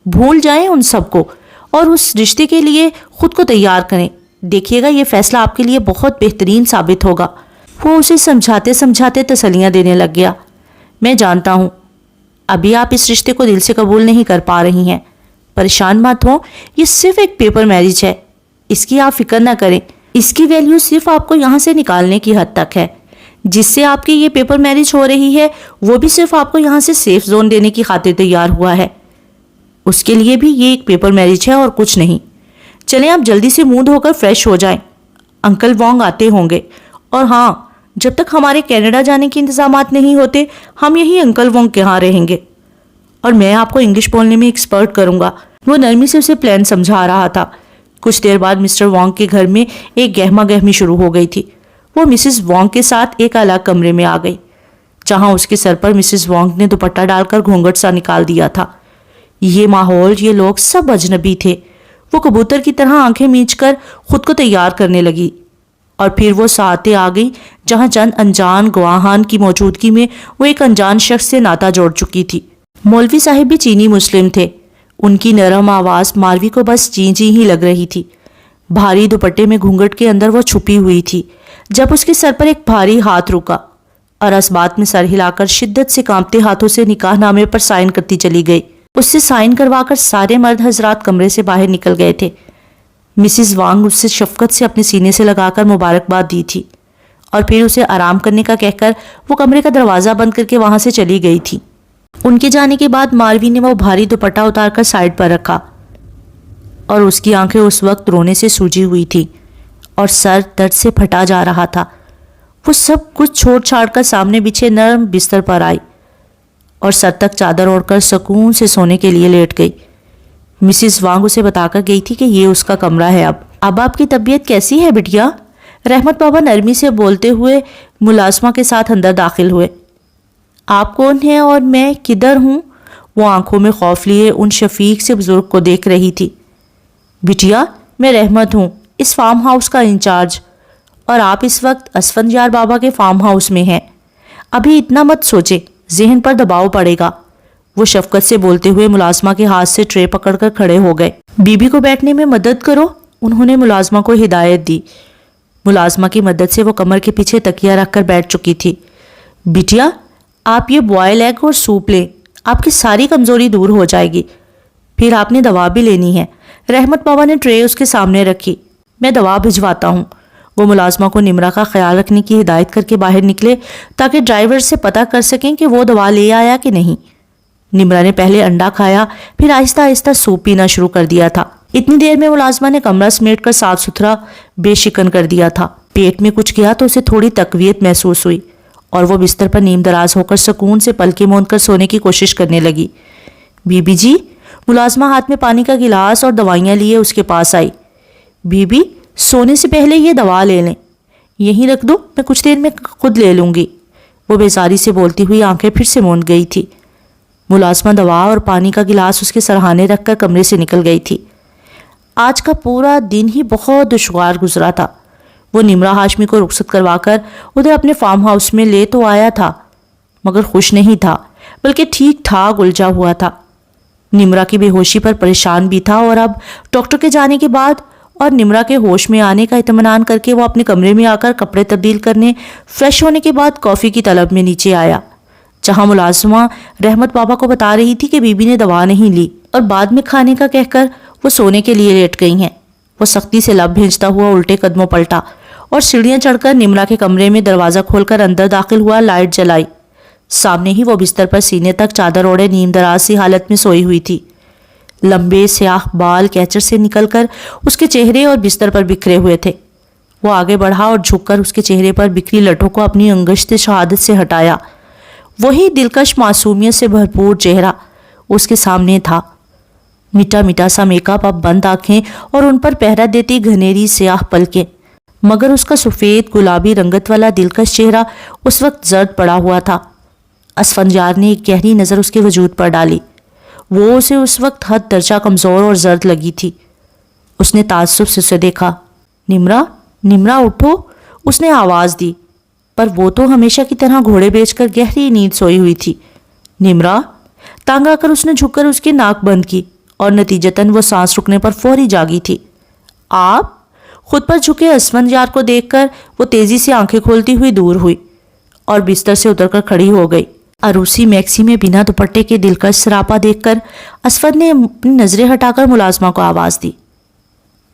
بھول جائیں ان سب کو اور اس رشتے کے لیے خود کو تیار کریں، دیکھیے گا یہ فیصلہ آپ کے لیے بہت بہترین ثابت ہوگا۔ وہ اسے سمجھاتے سمجھاتے تسلیاں دینے لگ گیا۔ میں جانتا ہوں ابھی آپ اس رشتے کو دل سے قبول نہیں کر پا رہی ہیں، پریشان مت ہو، یہ صرف ایک پیپر میرج ہے، اس کی آپ فکر نہ کریں، اس کی ویلیو صرف آپ کو یہاں سے نکالنے کی حد تک ہے. جس سے آپ کی یہ پیپر میرج ہو رہی ہے وہ بھی صرف آپ کو یہاں سے سیف زون دینے کی خاطر تیار ہوا ہے. اس کے لیے بھی یہ ایک پیپر میرج ہے اور کچھ نہیں. چلیں آپ جلدی سے منہ دھو کر فریش ہو جائیں. انکل وانگ آتے ہوں گے. اور ہاں، جب تک ہمارے کینیڈا جانے کے انتظامات نہیں ہوتے ہم یہی انکل وانگ کے ہاں رہیں گے. اور میں آپ کو انگلش بولنے میں ایکسپرٹ کروں گا. وہ نرمی سے اسے پلان سمجھا رہا تھا. کچھ دیر بعد مسٹر وانگ کے گھر میں ایک گہما گہمی شروع ہو گئی تھی. وہ مسز وانگ کے ساتھ ایک الگ کمرے میں آ گئی جہاں اس کے سر پر مسز وانگ نے دوپٹہ ڈال کر گھونگھٹ سا نکال دیا تھا. یہ ماحول، یہ لوگ سب اجنبی تھے. وہ کبوتر کی طرح آنکھیں میچ کر خود کو تیار کرنے لگی اور پھر وہ ساتھ آ گئی جہاں چند انجان گواہان کی موجودگی میں وہ ایک انجان شخص سے ناتا جوڑ چکی تھی. مولوی صاحب بھی چینی مسلم تھے. ان کی نرم آواز ماروی کو بس چیں چیں ہی لگ رہی تھی. بھاری دوپٹے میں گھونگھٹ کے اندر وہ چھپی ہوئی تھی جب اس کے سر پر ایک بھاری ہاتھ رکا اور اسبات میں سر ہلا کر شدت سے کانپتے ہاتھوں سے نکاح نامے پر سائن کرتی چلی گئی. اس سے سائن کروا کر سارے مرد حضرات کمرے سے باہر نکل گئے تھے. مسز وانگ اس سے شفقت سے اپنے سینے سے لگا کر مبارکباد دی تھی اور پھر اسے آرام کرنے کا کہہ کر وہ کمرے کا دروازہ بند کر کے وہاں سے چلی گئی تھی. ان کے جانے کے بعد ماروی نے وہ بھاری دوپٹہ اتار کر سائڈ پر رکھا اور اس کی آنکھیں اس وقت رونے سے سوجی ہوئی تھی اور سر درد سے پھٹا جا رہا تھا. وہ سب کچھ چھوڑ چھاڑ کر سامنے بچھے نرم بستر پر آئی اور سر تک چادر اوڑھ کر سکون سے سونے کے لیے لیٹ گئی. مسز وانگ اسے بتا کر گئی تھی کہ یہ اس کا کمرہ ہے. اب آپ کی طبیعت کیسی ہے بٹیا؟ رحمت بابا نرمی سے بولتے ہوئے ملازمہ کے ساتھ اندر داخل ہوئے. آپ کون ہیں اور میں کدھر ہوں؟ وہ آنکھوں میں خوف لیے ان شفیق سے بزرگ کو دیکھ رہی تھی. بٹیا، میں رحمت ہوں، اس فارم ہاؤس کا انچارج، اور آپ اس وقت اسفندیار بابا کے فارم ہاؤس میں ہیں. ابھی اتنا مت سوچے، ذہن پر دباؤ پڑے گا. وہ شفقت سے بولتے ہوئے ملازمہ کے ہاتھ سے ٹرے پکڑ کر کھڑے ہو گئے. بی بی کو بیٹھنے میں مدد کرو، انہوں نے ملازمہ کو ہدایت دی. ملازمہ کی مدد سے وہ کمر کے پیچھے تکیہ رکھ کر بیٹھ چکی تھی. بٹیا، آپ یہ بوائل ایگ اور سوپ لیں، آپ کی ساری کمزوری دور ہو جائے گی. پھر آپ نے دوا بھی لینی ہے. رحمت بابا نے ٹرے اس کے سامنے رکھی. میں دوا بھجواتا ہوں. وہ ملازمہ کو نمرا کا خیال رکھنے کی ہدایت کر کے باہر نکلے تاکہ ڈرائیور سے پتہ کر سکیں کہ وہ دوا لے آیا کہ نہیں. نمرا نے پہلے انڈا کھایا، پھر آہستہ آہستہ سوپ پینا شروع کر دیا تھا. اتنی دیر میں ملازمہ نے کمرہ سمیٹ کر صاف ستھرا بے شکن کر دیا تھا. پیٹ میں کچھ گیا تو اسے تھوڑی تقویت محسوس ہوئی اور وہ بستر پر نیم دراز ہو کر سکون سے پلکیں موند کر سونے کی کوشش کرنے لگی. بی بی جی، ملازمہ ہاتھ میں پانی کا گلاس اور دوائیاں لیے اس کے پاس آئی. بی بی، سونے سے پہلے یہ دوا لے لیں. یہیں رکھ دو، میں کچھ دیر میں خود لے لوں گی. وہ بیزاری سے بولتی ہوئی آنکھیں پھر سے موند گئی تھی. ملازمہ دوا اور پانی کا گلاس اس کے سرہانے رکھ کر کمرے سے نکل گئی تھی. آج کا پورا دن ہی بہت دشوار گزرا تھا. وہ نمرا ہاشمی کو رخصت کروا کر ادھر اپنے فارم ہاؤس میں لے تو آیا تھا مگر خوش نہیں تھا، بلکہ ٹھیک ٹھاک الجھا ہوا تھا. نمرا کی بے ہوشی پر پریشان بھی تھا اور اب ڈاکٹر کے جانے کے بعد اور نمرا کے ہوش میں آنے کا اطمینان کر کے وہ اپنے کمرے میں آ کر کپڑے تبدیل کرنے، فریش ہونے کے بعد کافی کی طلب میں نیچے آیا جہاں ملازمہ رحمت بابا کو بتا رہی تھی کہ بی بی نے دوا نہیں لی اور بعد میں کھانے کا کہہ کر وہ سونے کے لیے لیٹ گئی ہیں. وہ سختی سے لب بھیجتا ہوا الٹے قدموں پلٹا اور سیڑھیاں چڑھ کر نمرا کے کمرے میں دروازہ کھول کر اندر داخل ہوا. لائٹ جلائی. سامنے ہی وہ بستر پر سینے تک چادر اوڑے نیم دراز سی حالت میں سوئی ہوئی تھی. لمبے سیاہ بال کیچر سے نکل کر اس کے چہرے اور بستر پر بکھرے ہوئے تھے. وہ آگے بڑھا اور جھک کر اس کے چہرے پر بکھری لٹوں کو اپنی انگشت شہادت سے ہٹایا. وہی دلکش معصومیت سے بھرپور چہرہ اس کے سامنے تھا. میٹھا میٹھا سا میک اپ، اب بند آنکھیں اور ان پر پہرا دیتی گھنیری سیاہ پلکیں، مگر اس کا سفید گلابی رنگت والا دلکش چہرہ اس وقت زرد پڑا ہوا تھا. اسفندیار نے ایک گہری نظر اس کے وجود پر ڈالی. وہ اسے اس وقت حد درجہ کمزور اور زرد لگی تھی. اس نے تعصب سے اسے دیکھا. نمرا، نمرا اٹھو، اس نے آواز دی، پر وہ تو ہمیشہ کی طرح گھوڑے بیچ کر گہری نیند سوئی ہوئی تھی. نمرا، تانگ آ کر اس نے جھک کر اس کی ناک بند کی اور نتیجتاً وہ سانس رکنے پر فوری جاگی تھی. آپ؟ خود پر جھکے اسفندیار کو دیکھ کر وہ تیزی سے آنکھیں کھولتی ہوئی دور ہوئی اور بستر سے اتر کر کھڑی ہو گئی. عروسی میکسی میں بنا دوپٹے کے دلکش سراپا دیکھ کر اسفند نے اپنی نظریں ہٹا کر ملازمہ کو آواز دی.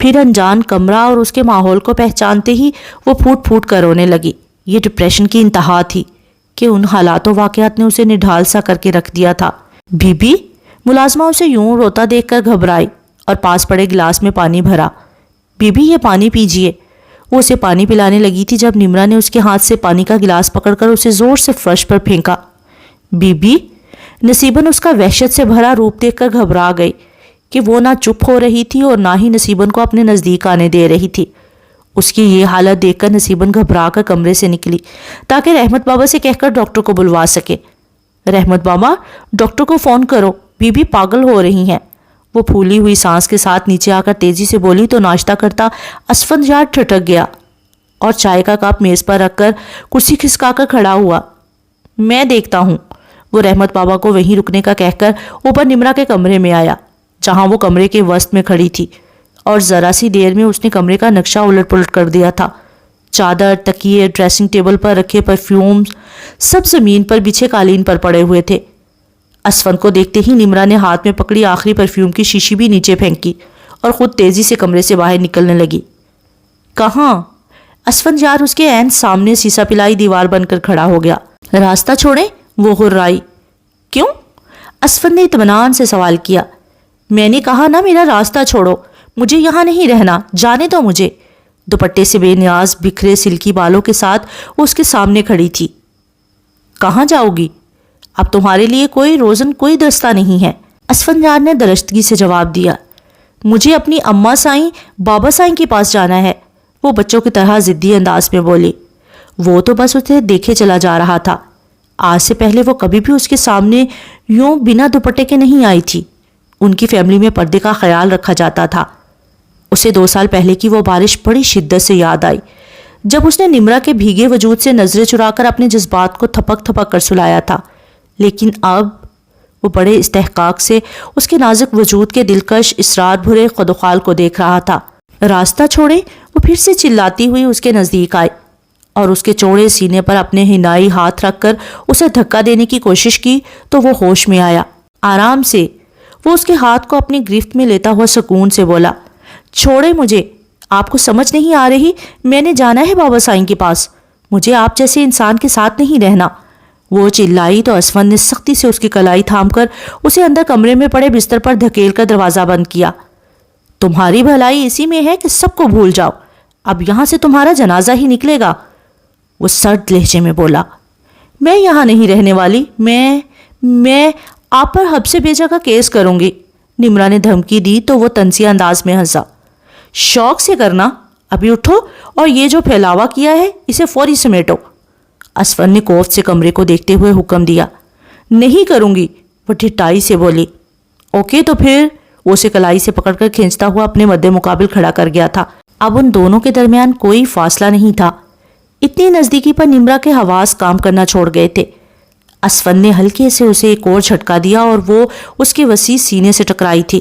پھر انجان کمرہ اور اس کے ماحول کو پہچانتے ہی وہ پھوٹ پھوٹ کر رونے لگی۔ یہ ڈپریشن کی انتہا تھی کہ ان حالات و واقعات نے اسے نڈھال سا کر کے رکھ دیا تھا۔ بی بی، ملازمہ اسے یوں روتا دیکھ کر گھبرائی اور پاس پڑے گلاس میں پانی بھرا۔ بی بی، یہ پانی پیجئے۔ وہ اسے پانی پلانے لگی تھی جب نمرا نے اس کے ہاتھ سے پانی کا گلاس پکڑ کر اسے زور سے فرش پر پھینکا۔ بی بی، نصیبن اس کا وحشت سے بھرا روپ دیکھ کر گھبرا گئی کہ وہ نہ چپ ہو رہی تھی اور نہ ہی نصیبن کو اپنے نزدیک آنے دے رہی تھی۔ اس کی یہ حالت دیکھ کر نصیبن گھبرا کر کمرے سے نکلی تاکہ رحمت بابا سے کہہ کر ڈاکٹر کو بلوا سکے۔ رحمت بابا، ڈاکٹر کو فون کرو، بی بی پاگل ہو رہی ہیں۔ وہ پھولی ہوئی سانس کے ساتھ نیچے آ کر تیزی سے بولی تو ناشتہ کرتا اسفندیار ٹھٹک گیا اور چائے کا کپ میز پر رکھ کر کرسی کھسکا کر کھڑا ہوا۔ میں دیکھتا ہوں۔ وہ رحمت بابا کو وہیں رکنے کا کہہ کر اوپر نمرا کے کمرے میں آیا جہاں وہ کمرے کے وسط میں کھڑی تھی، اور ذرا سی دیر میں اس نے کمرے کا نقشہ الٹ پلٹ کر دیا تھا۔ چادر، تکیے، ڈریسنگ ٹیبل پر رکھے پرفیومز سب زمین پر بچھے قالین پر پڑے ہوئے تھے۔ اسفند کو دیکھتے ہی نمرا نے ہاتھ میں پکڑی آخری پرفیوم کی شیشی بھی نیچے پھینکی اور خود تیزی سے کمرے سے باہر نکلنے لگی۔ کہاں؟ اسفند یار اس کے عین سامنے سیسا پلائی دیوار بن کر کھڑا ہو گیا۔ راستہ چھوڑیں؟ وہ ہرائی۔ کیوں؟ اسفند نے اطمینان سے سوال کیا۔ میں نے کہا نا میرا راستہ چھوڑو، مجھے یہاں نہیں رہنا، جانے دو مجھے۔ دوپٹے سے بے نیاز بکھرے سلکی بالوں کے ساتھ وہ اس کے سامنے کھڑی تھی۔ کہاں جاؤ گی؟ اب تمہارے لیے کوئی روزن کوئی دستہ نہیں ہے، اسفند یار نے درستگی سے جواب دیا۔ مجھے اپنی اماں سائیں بابا سائیں کے پاس جانا ہے، وہ بچوں کی طرح ضدی انداز میں بولی۔ وہ تو بس اسے دیکھے چلا جا رہا تھا۔ آج سے پہلے وہ کبھی بھی اس کے سامنے یوں بنا دوپٹے کے نہیں آئی تھی۔ ان کی فیملی میں پردے کا خیال رکھا جاتا تھا۔ اسے 2 سال پہلے کی وہ بارش بڑی شدت سے یاد آئی جب اس نے نمرا کے بھیگے وجود سے نظریں چرا کر اپنے جذبات کو تھپک تھپک کر سلایا تھا، لیکن اب وہ بڑے استحقاق سے اس کے نازک وجود کے دلکش اسرار بھرے خدوخال کو دیکھ رہا تھا۔ راستہ چھوڑیں؟ وہ پھر سے چلاتی ہوئی اس کے نزدیک آئی اور اس کے چوڑے سینے پر اپنے حنائی ہاتھ رکھ کر اسے دھکا دینے کی کوشش کی تو وہ ہوش میں آیا۔ آرام سے، وہ اس کے ہاتھ کو اپنی گرفت میں لیتا ہوا سکون سے بولا۔ چھوڑے مجھے، آپ کو سمجھ نہیں آ رہی؟ میں نے جانا ہے بابا سائیں کے پاس، مجھے آپ جیسے انسان کے ساتھ نہیں رہنا۔ وہ چلائی تو اسفند نے سختی سے اس کی کلائی تھام کر اسے اندر کمرے میں پڑے بستر پر دھکیل کر دروازہ بند کیا۔ تمہاری بھلائی اسی میں ہے کہ سب کو بھول جاؤ، اب یہاں سے تمہارا جنازہ ہی نکلے گا، وہ سرد لہجے میں بولا۔ میں یہاں نہیں رہنے والی، میں آپ پر حب سے بے جگہ کیس کروں گی، نمرا نے دھمکی دی تو وہ طنزیہ انداز میں ہنسا۔ شوق سے کرنا، ابھی اٹھو اور یہ جو پھیلاوا کیا ہے اسے فوری سمیٹو، اسفند نے کوفت سے کمرے کو دیکھتے ہوئے حکم دیا۔ نہیں کروں گی، وہ ٹھٹائی سے بولی۔ اوکے تو پھر، وہ اسے کلائی سے پکڑ کر کھینچتا ہوا اپنے مد مقابل کھڑا کر گیا تھا۔ اب ان دونوں کے درمیان کوئی فاصلہ نہیں تھا، اتنی نزدیکی پر نمرا کے حواس کام کرنا چھوڑ گئے تھے۔ اسفند نے ہلکے سے اسے ایک اور جھٹکا دیا اور وہ اس کے وسیع سینے سے ٹکرائی تھی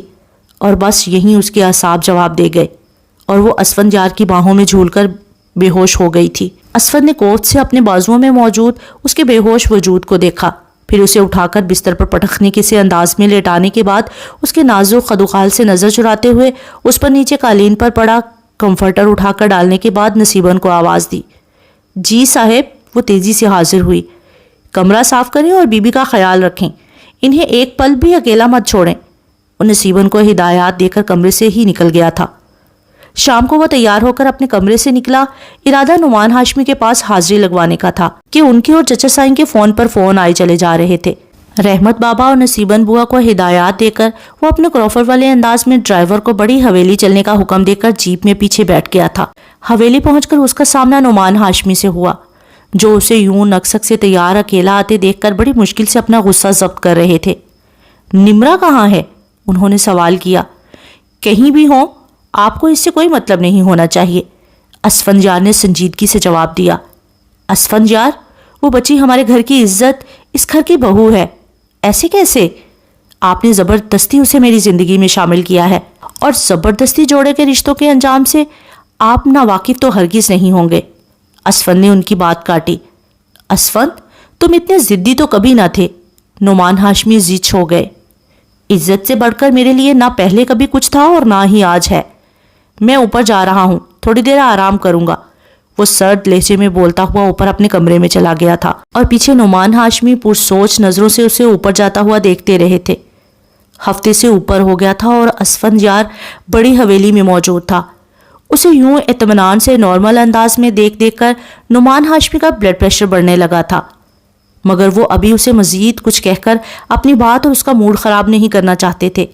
اور بس یہیں اس کے اعصاب جواب دے گئے اور وہ اسفند یار کی باہوں میں جھول کر بے ہوش ہو گئی تھی۔ اسفند نے کوفت سے اپنے بازوؤں میں موجود اس کے بے ہوش وجود کو دیکھا، پھر اسے اٹھا کر بستر پر پٹخنے کے سے انداز میں لیٹانے کے بعد اس کے نازک خدوخال سے نظر چراتے ہوئے اس پر نیچے قالین پر پڑا کمفرٹر اٹھا کر ڈالنے کے بعد نصیبن کو آواز دی۔ جی صاحب، وہ تیزی سے حاضر ہوئی۔ کمرہ صاف کریں اور بی بی کا خیال رکھیں، انہیں ایک پل بھی اکیلا مت چھوڑیں۔ وہ نصیبن کو ہدایات دے کر کمرے سے ہی نکل گیا تھا۔ شام کو وہ تیار ہو کر اپنے کمرے سے نکلا، ارادہ نعمان ہاشمی کے پاس حاضری لگوانے کا تھا کہ ان کے اور چچا سائیں کے فون پر فون آئے چلے جا رہے تھے۔ رحمت بابا اور نصیبن بوا کو ہدایات دے کر وہ اپنے کروفر والے انداز میں ڈرائیور کو بڑی حویلی چلنے کا حکم دے کر جیپ میں پیچھے بیٹھ گیا تھا۔ حویلی پہنچ کر اس کا سامنا نعمان ہاشمی سے ہوا، جو اسے یوں نکسک سے تیار اکیلا آتے دیکھ کر بڑی مشکل سے اپنا غصہ ضبط کر رہے تھے۔ نمرا کہاں ہے؟ انہوں نے سوال کیا۔ کہیں بھی ہوں، آپ کو اس سے کوئی مطلب نہیں ہونا چاہیے، اسفند یار نے سنجیدگی سے جواب دیا۔ اسفند یار، وہ بچی ہمارے گھر کی عزت، اس گھر کی بہو ہے، ایسے کیسے؟ آپ نے زبردستی اسے میری زندگی میں شامل کیا ہے، اور زبردستی جوڑے کے رشتوں کے انجام سے آپ ناواقف تو ہرگز نہیں ہوں گے۔ اسفند نے ان کی بات کاٹی۔ اسفند، تم اتنے ضدی تو کبھی نہ تھے، نعمان ہاشمی ضد ہو گئے۔ عزت سے بڑھ کر میرے لیے نہ پہلے کبھی کچھ تھا اور نہ ہی آج ہے۔ میں اوپر جا رہا ہوں, تھوڑی دیر آرام کروں گا. وہ سرد لہجے میں بولتا ہوا اوپر اپنے کمرے میں چلا گیا تھا اور پیچھے نعمان ہاشمی پرسوچ نظروں سے اسے اوپر جاتا ہوا دیکھتے رہے تھے. ہفتے سے اوپر ہو گیا تھا اور اسفندیار بڑی حویلی میں موجود تھا. اسے یوں اطمینان سے نارمل انداز میں دیکھ دیکھ کر نعمان ہاشمی کا بلڈ پریشر بڑھنے لگا تھا, مگر وہ ابھی اسے مزید کچھ کہہ کر اپنی بات اور اس کا موڈ خراب نہیں کرنا چاہتے تھے.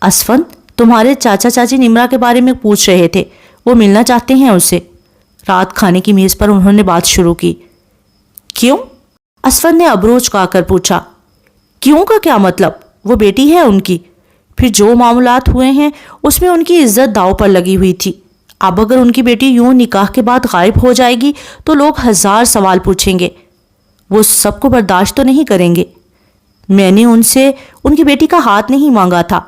اسفند, تمہارے چاچا چاچی نمرا کے بارے میں پوچھ رہے تھے, وہ ملنا چاہتے ہیں اس سے. رات کھانے کی میز پر انہوں نے بات شروع کی. کیوں؟ اسفند نے ابرو چکا کر پوچھا. کیوں کا کیا مطلب؟ وہ بیٹی ہے ان کی. پھر جو معاملات ہوئے ہیں اس میں ان کی عزت داؤ پر لگی ہوئی تھی. اب اگر ان کی بیٹی یوں نکاح کے بعد غائب ہو جائے گی تو لوگ 1000 سوال پوچھیں گے. وہ سب کو برداشت تو نہیں کریں گے. میں نے ان سے ان کی بیٹی کا ہاتھ نہیں مانگا تھا,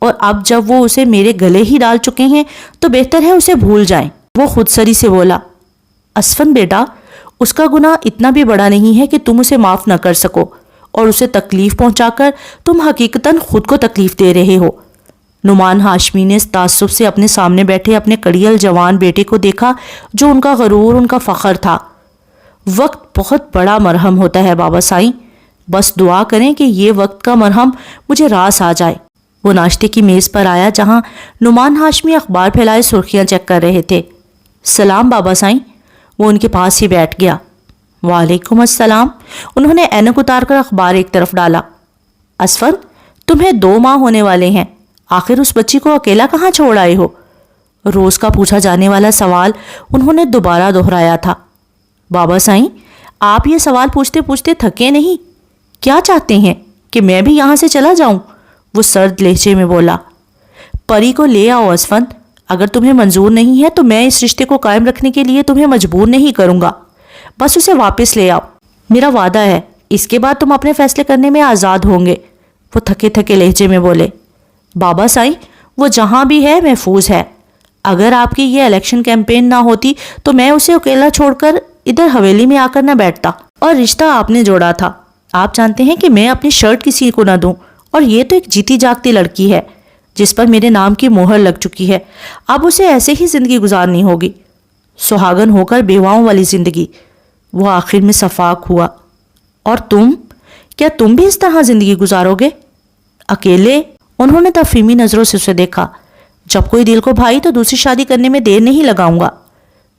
اور اب جب وہ اسے میرے گلے ہی ڈال چکے ہیں تو بہتر ہے اسے بھول جائیں. وہ خود سری سے بولا. اسفند بیٹا, اس کا گناہ اتنا بھی بڑا نہیں ہے کہ تم اسے معاف نہ کر سکو, اور اسے تکلیف پہنچا کر تم حقیقتاً خود کو تکلیف دے رہے ہو. نعمان ہاشمی نے تعصب سے اپنے سامنے بیٹھے اپنے کڑیل جوان بیٹے کو دیکھا جو ان کا غرور, ان کا فخر تھا. وقت بہت بڑا مرہم ہوتا ہے بابا سائیں, بس دعا کریں کہ یہ وقت کا مرہم مجھے راس آ جائے. وہ ناشتے کی میز پر آیا جہاں نعمان ہاشمی اخبار پھیلائے سرخیاں چیک کر رہے تھے. سلام بابا سائیں. وہ ان کے پاس ہی بیٹھ گیا. وعلیکم السلام. انہوں نے اینک اتار کر اخبار ایک طرف ڈالا. اسفند, تمہیں 2 ماہ ہونے والے ہیں, آخر اس بچی کو اکیلا کہاں چھوڑ آئے ہو؟ روز کا پوچھا جانے والا سوال انہوں نے دوبارہ دہرایا تھا. بابا سائیں, آپ یہ سوال پوچھتے پوچھتے تھکے نہیں؟ کیا چاہتے ہیں کہ میں بھی یہاں سے چلا جاؤں؟ وہ سرد لہجے میں بولا. پری کو لے آؤ اسفند. اگر تمہیں منظور نہیں ہے تو میں اس رشتے کو قائم رکھنے کے لیے تمہیں مجبور نہیں کروں گا. بس اسے واپس لے آؤ. میرا وعدہ ہے, اس کے بعد تم اپنے فیصلے کرنے میں آزاد ہوں گے. وہ تھکے تھکے لہجے میں بولے. بابا سائیں, وہ جہاں بھی ہے محفوظ ہے. اگر آپ کی یہ الیکشن کیمپین نہ ہوتی تو میں اسے اکیلا چھوڑ کر ادھر حویلی میں آ کر نہ بیٹھتا. اور رشتہ آپ نے جوڑا تھا. آپ جانتے ہیں کہ میں اپنی شرٹ کسی کو نہ دوں, اور یہ تو ایک جیتی جاگتی لڑکی ہے جس پر میرے نام کی مہر لگ چکی ہے. اب اسے ایسے ہی زندگی گزارنی ہوگی, سہاگن ہو کر بیواؤں والی زندگی. وہ آخر میں صفاق ہوا. اور تم, کیا تم بھی اس طرح زندگی گزارو گے اکیلے؟ انہوں نے تفہیمی نظروں سے اسے دیکھا. جب کوئی دل کو بھائی تو دوسری شادی کرنے میں دیر نہیں لگاؤں گا.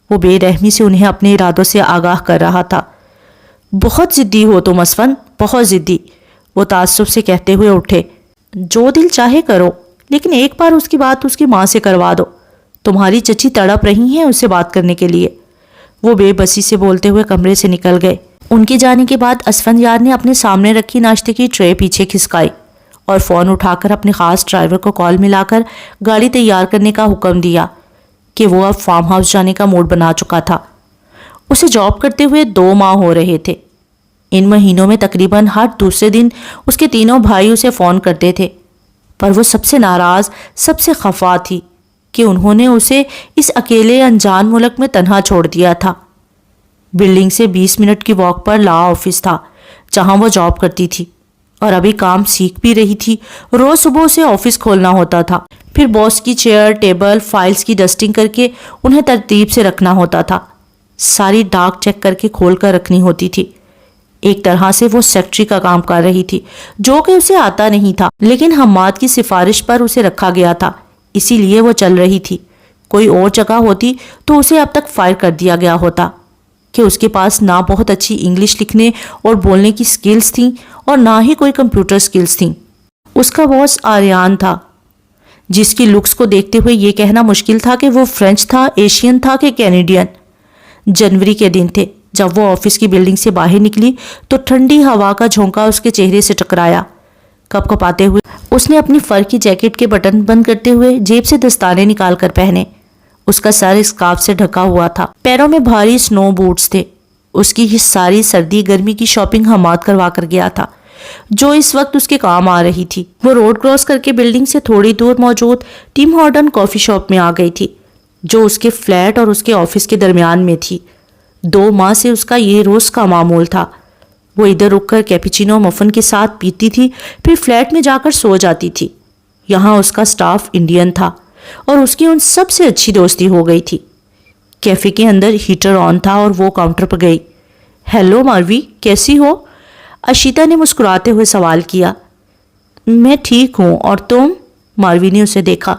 وہ بے رحمی سے انہیں اپنے ارادوں سے آگاہ کر رہا تھا. بہت ضدی ہو تم اسفند, بہت ضدی. وہ تعصب سے کہتے ہوئے اٹھے. جو دل چاہے کرو, لیکن ایک بار اس کی بات اس کی ماں سے کروا دو. تمہاری چچی تڑپ رہی ہیں اس سے بات کرنے کے لیے. وہ بے بسی سے بولتے ہوئے کمرے سے نکل گئے. ان کے جانے کے بعد اسفندیار نے اپنے سامنے رکھی ناشتے کی ٹرے پیچھے کھسکائی اور فون اٹھا کر اپنے خاص ڈرائیور کو کال ملا کر گاڑی تیار کرنے کا حکم دیا کہ وہ اب فارم ہاؤس جانے کا موڈ بنا چکا تھا. اسے جاب کرتے ہوئے 2 ماہ ہو رہے تھے. ان مہینوں میں تقریباً ہر دوسرے دن اس کے تینوں بھائی اسے فون کرتے تھے, پر وہ سب سے ناراض, سب سے خفا تھی کہ انہوں نے اسے اس اکیلے انجان ملک میں تنہا چھوڑ دیا تھا. بلڈنگ سے 20 منٹ کی واک پر لا آفس تھا جہاں وہ جاب کرتی تھی, اور ابھی کام سیکھ بھی رہی تھی. روز صبح اسے آفس کھولنا ہوتا تھا, پھر باس کی چیئر, ٹیبل, فائلز کی ڈسٹنگ کر کے انہیں ترتیب سے رکھنا ہوتا تھا. ساری ڈاک چیک کر کے کھول کر رکھنی ہوتی تھی. ایک طرح سے وہ سیکٹری کا کام کر رہی تھی, جو کہ اسے آتا نہیں تھا, لیکن حماد کی سفارش پر اسے رکھا گیا تھا, اسی لیے وہ چل رہی تھی. کوئی اور جگہ ہوتی تو اسے اب تک فائر کر دیا گیا ہوتا کہ اس کے پاس نہ بہت اچھی انگلش لکھنے اور بولنے کی سکلز تھیں اور نہ ہی کوئی کمپیوٹر سکلز تھیں. اس کا باس آریان تھا, جس کی لکس کو دیکھتے ہوئے یہ کہنا مشکل تھا کہ وہ فرینچ تھا, ایشین تھا کہ کینیڈین. جنوری کے دن تھے جب وہ آفس کی بلڈنگ سے باہر نکلی تو ٹھنڈی ہوا کا جھونکا اس کے چہرے سے ٹکرایا. کپ کپاتے ہوئے اس نے اپنی فر کی جیکٹ کے بٹن بند کرتے ہوئے جیب سے دستانے نکال کر پہنے. اس کا سر اسکارف سے ڈھکا ہوا تھا, پیروں میں بھاری سنو بوٹس تھے. اس کی یہ ساری سردی گرمی کی شاپنگ حماد کروا کر گیا تھا, جو اس وقت اس کے کام آ رہی تھی. وہ روڈ کراس کر کے بلڈنگ سے تھوڑی دور موجود ٹیم ہارٹن کافی شاپ میں آ گئی تھی, جو اس کے فلیٹ اور اس کے آفس کے درمیان میں تھی. 2 ماہ سے اس کا یہ روز کا معمول تھا. وہ ادھر رک کر کیپیچینو مفن کے ساتھ پیتی تھی, پھر فلیٹ میں جا کر سو جاتی تھی. یہاں اس کا سٹاف انڈین تھا, اور اس کی ان سب سے اچھی دوستی ہو گئی تھی۔ کیفے کے اندر ہیٹر آن تھا اور وہ کاؤنٹر پر گئی۔ ہیلو ماروی، کیسی ہو؟ اشیتا نے مسکراتے ہوئے سوال کیا۔ میں ٹھیک ہوں، اور تم؟ ماروی نے اسے دیکھا۔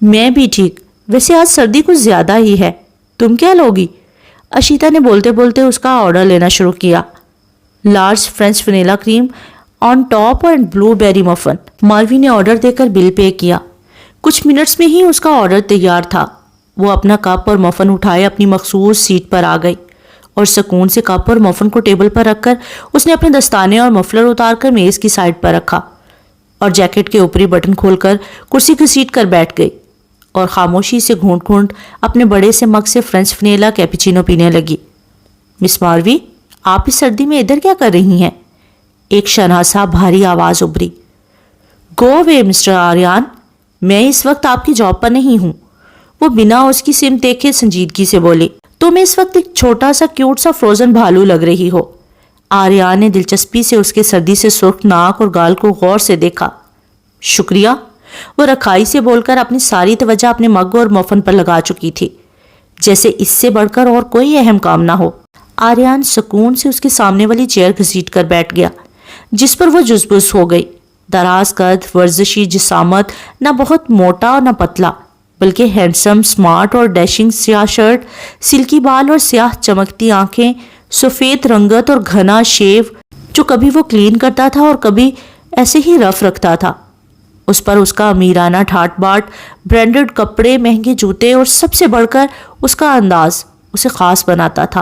میں بھی ٹھیک، ویسے آج سردی کچھ زیادہ ہی ہے، تم کیا لوگی؟ اشیتا نے بولتے بولتے اس کا آرڈر لینا شروع کیا۔ Large French vanilla cream on top and blueberry muffin. Marvi نے آرڈر دے کر بل پے کیا۔ کچھ منٹس میں ہی اس کا آرڈر تیار تھا۔ وہ اپنا کپ اور مفن اٹھائے اپنی مخصوص سیٹ پر آ گئی اور سکون سے کپ اور مفن کو ٹیبل پر رکھ کر اس نے اپنے دستانے اور مفلر اتار کر میز کی سائڈ پر رکھا اور جیکٹ کے اوپری بٹن کھول کر کرسی گھسیٹ کر بیٹھ گئی اور خاموشی سے گھونٹ گھونٹ اپنے بڑے سے مگ سے فرینچ ونیلا کیپیچینو پینے لگی۔ مس ماروی، آپ اس سردی میں ادھر کیا کر رہی ہیں؟ ایک شناسا بھاری آواز ابھری۔ گو اوے مسٹر آریان، میں اس وقت آپ کی جاب پر نہیں ہوں۔ وہ بنا اس کی سمت دیکھے سنجیدگی سے بولی۔ تم اس وقت ایک چھوٹا سا کیوٹ سا فروزن بھالو لگ رہی ہو۔ آریان نے دلچسپی سے اس کے سردی سے سرخ ناک اور گال کو غور سے دیکھا۔ شکریہ، وہ رکھائی سے بول کر اپنی ساری توجہ اپنے مگ اور مفن پر لگا چکی تھی، جیسے اس سے بڑھ کر اور کوئی اہم کام نہ ہو۔ آریان سکون سے اس کے سامنے والی چیئر گھسیٹ کر بیٹھ گیا جس پر وہ جزبز ہو گئی۔ دراز قد، ورزشی جسامت، نہ بہت موٹا اور نہ پتلا، بلکہ ہینڈسم، سمارٹ اور ڈیشنگ سیاہ شرٹ، سلکی بال اور سیاہ چمکتی آنکھیں، سفید رنگت اور گھنا شیو جو کبھی وہ کلین کرتا تھا اور کبھی ایسے ہی رف رکھتا تھا۔ اس پر اس کا امیرانہ ٹھاٹ باٹ، برانڈڈ کپڑے، مہنگے جوتے اور سب سے بڑھ کر اس کا انداز اسے خاص بناتا تھا۔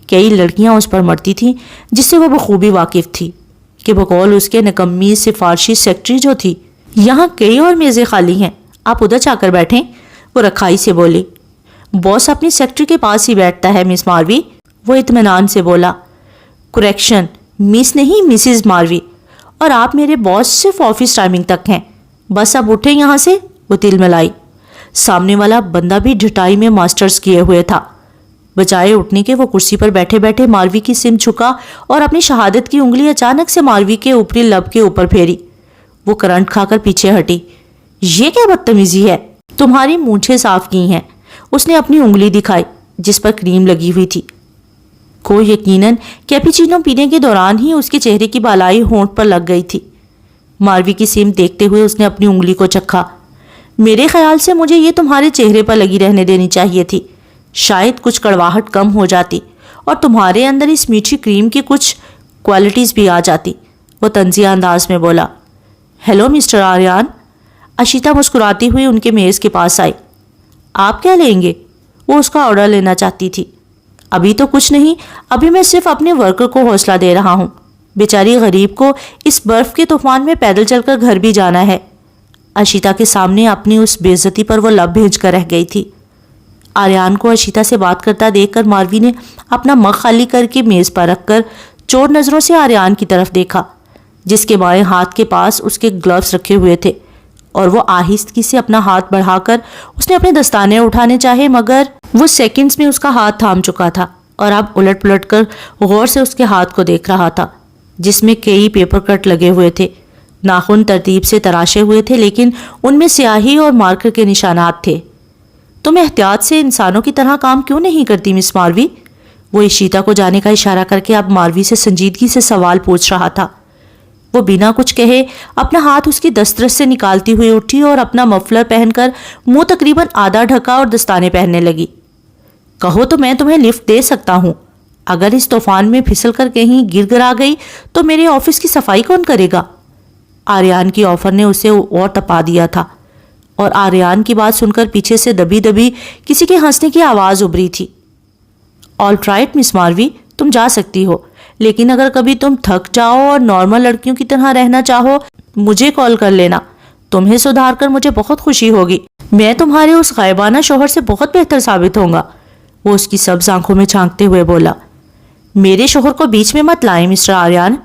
کئی لڑکیاں اس پر مرتی تھیں جس سے وہ بخوبی واقف تھی کہ بقول اس کے نکمی سفارشی سیکرٹری جو تھی، یہاں کئی اور میزیں خالی ہیں، آپ ادھر جا کر بیٹھیں، وہ رکھائی سے بولی۔ باس اپنی سیکرٹری کے پاس ہی بیٹھتا ہے مس ماروی، وہ اطمینان سے بولا۔ کریکشن، مس نہیں مسز ماروی، اور آپ میرے باس صرف آفس ٹائمنگ تک ہیں، بس اب اٹھیں یہاں سے، وہ تل ملائی۔ سامنے والا بندہ بھی ڈھٹائی میں ماسٹرز کیے ہوئے تھا۔ بجائے اٹھنے کے وہ کرسی پر بیٹھے بیٹھے ماروی کی سمت جھکا اور اپنی شہادت کی انگلی اچانک سے ماروی کے اوپری لب کے اوپر پھیری۔ وہ کرنٹ کھا کر پیچھے ہٹی۔ یہ کیا بدتمیزی ہے؟ تمہاری مونچھیں صاف کی ہیں، اس نے اپنی انگلی دکھائی جس پر کریم لگی ہوئی تھی۔ کو یقیناً کیپیچینو پینے کے دوران ہی اس کے چہرے کی بالائی ہونٹ پر لگ گئی تھی۔ ماروی کی سمت دیکھتے ہوئے اس نے اپنی انگلی کو چکھا۔ میرے خیال سے مجھے یہ تمہارے چہرے پر لگی رہنے دینی چاہیے تھی، شاید کچھ کڑواہٹ کم ہو جاتی اور تمہارے اندر اس میٹھی کریم کی کچھ کوالٹیز بھی آ جاتی، وہ طنزیہ انداز میں بولا۔ ہیلو مسٹر آریان، اشیتا مسکراتی ہوئی ان کے میز کے پاس آئی۔ آپ کیا لیں گے؟ وہ اس کا آرڈر لینا چاہتی تھی۔ ابھی تو کچھ نہیں، ابھی میں صرف اپنے ورکر کو حوصلہ دے رہا ہوں، بیچاری غریب کو اس برف کے طوفان میں پیدل چل کر گھر بھی جانا ہے۔ اشیتا کے سامنے اپنی اس بے عزتی پر وہ لب بھیج کر رہ گئی تھی۔ آریان کو اشیتا سے بات کرتا دیکھ کر ماروی نے اپنا مگ خالی کر کے میز پر رکھ کر چور نظروں سے آریان کی طرف دیکھا جس کے بائیں ہاتھ کے پاس اس کے گلوز رکھے ہوئے تھے، اور وہ آہستگی سے اپنا ہاتھ بڑھا کر اس نے اپنے دستانے اٹھانے چاہے، مگر وہ سیکنڈز میں اس کا ہاتھ تھام چکا تھا اور اب الٹ پلٹ کر غور سے اس کے ہاتھ کو دیکھ رہا تھا جس میں کئی پیپر کٹ لگے ہوئے تھے۔ ناخن ترتیب سے تراشے ہوئے تھے لیکن ان میں سیاہی اور مارکر کے نشانات تھے۔ تم احتیاط سے انسانوں کی طرح کام کیوں نہیں کرتی مس ماروی؟ وہ اشیتا کو جانے کا اشارہ کر کے اب ماروی سے سنجیدگی سے سوال پوچھ رہا تھا۔ وہ بنا کچھ کہے اپنا ہاتھ اس کی دسترس سے نکالتی ہوئی اٹھی اور اپنا مفلر پہن کر منہ تقریباً آدھا ڈھکا اور دستانے پہننے لگی۔ کہو تو میں تمہیں لفٹ دے سکتا ہوں، اگر اس طوفان میں پھسل کر کہیں گر گرا گئی تو میرے آفس کی صفائی کون کرے گا؟ آریان کی آفر نے اسے اور تپا دیا تھا، اور آریان کی بات سن کر پیچھے سے دبی دبی کسی کے ہنسنے کی آواز ابھری تھی۔ آل رائٹ مس ماروی، تم جا سکتی ہو، لیکن اگر کبھی تم تھک جاؤ اور نارمل لڑکیوں کی طرح رہنا چاہو مجھے کال کر لینا، تمہیں سدھار کر مجھے بہت خوشی ہوگی، میں تمہارے اس غائبانہ شوہر سے بہت بہتر ثابت ہوں گا، وہ اس کی سبز آنکھوں میں جھانکتے ہوئے بولا۔ میرے شوہر کو بیچ میں مت لائیں مسٹر آریان،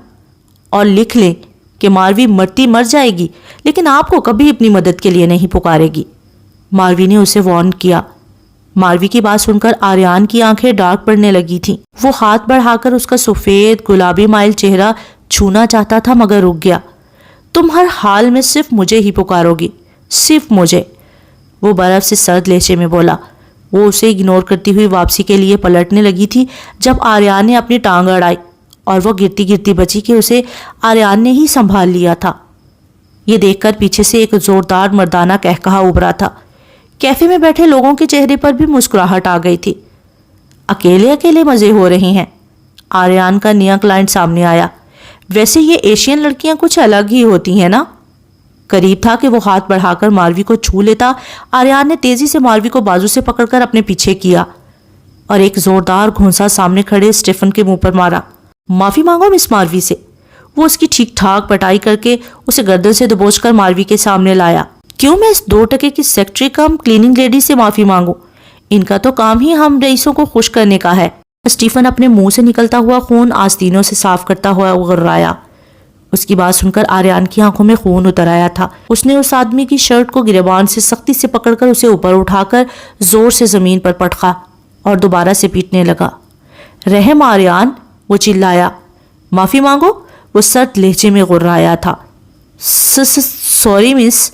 اور لکھ لیں کہ ماروی مرتی مر جائے گی لیکن آپ کو کبھی اپنی مدد کے لیے نہیں پکارے گی، ماروی نے اسے وارن کیا۔ ماروی کی بات سن کر آریان کی آنکھیں ڈارک پڑنے لگی تھیں۔ وہ ہاتھ بڑھا کر اس کا سفید گلابی مائل چہرہ چھونا چاہتا تھا مگر رک گیا۔ تم ہر حال میں صرف مجھے ہی پکارو گی، صرف مجھے، وہ برف سے سرد لہجے میں بولا۔ وہ اسے اگنور کرتی ہوئی واپسی کے لیے پلٹنے لگی تھی جب آریان نے اپنی ٹانگ اڑائی اور وہ گرتی گرتی بچی کہ اسے آریان نے ہی سنبھال لیا تھا۔ یہ دیکھ کر پیچھے سے ایک زوردار مردانہ قہقہا ابھرا تھا۔ کیفے میں بیٹھے لوگوں کے چہرے پر بھی مسکراہٹ آ گئی تھی۔ اکیلے اکیلے مزے ہو رہے ہیں۔ آریان کا نیا کلائنٹ سامنے آیا۔ ویسے یہ ایشین لڑکیاں کچھ الگ ہی ہوتی ہیں نا؟ قریب تھا کہ وہ ہاتھ بڑھا کر ماروی کو چھو لیتا۔ آریان نے تیزی سے ماروی کو بازو سے پکڑ کر اپنے پیچھے کیا اور ایک زوردار گھونسا سامنے کھڑے اسٹیفن کے منہ پر مارا۔ معافی مانگو مس ماروی سے۔ وہ اس کی ٹھیک ٹھاک پٹائی کر کے اسے گردن سے دبوچ کر ماروی کے سامنے لایا۔ کیوں میں اس 2 ٹکے کی سیکٹری کم کلیننگ لیڈی سے معافی مانگوں؟ ان کا تو کام ہی ہم رئیسوں کو خوش کرنے کا ہے۔ اسٹیفن اپنے منہ سے نکلتا ہوا خون آستینوں سے صاف کرتا ہوا غرایا۔ اس کی بات سن کر آریان کی آنکھوں میں خون اتر آیا تھا۔ اس نے اس آدمی کی شرٹ کو گریبان سے سختی سے پکڑ کر اسے اوپر اٹھا کر زور سے زمین پر پٹخا اور دوبارہ سے پیٹنے لگا۔ رحم آریان، وہ چلایا۔ معافی مانگو، وہ سرد لہجے میں غرایا تھا۔ سوری مس،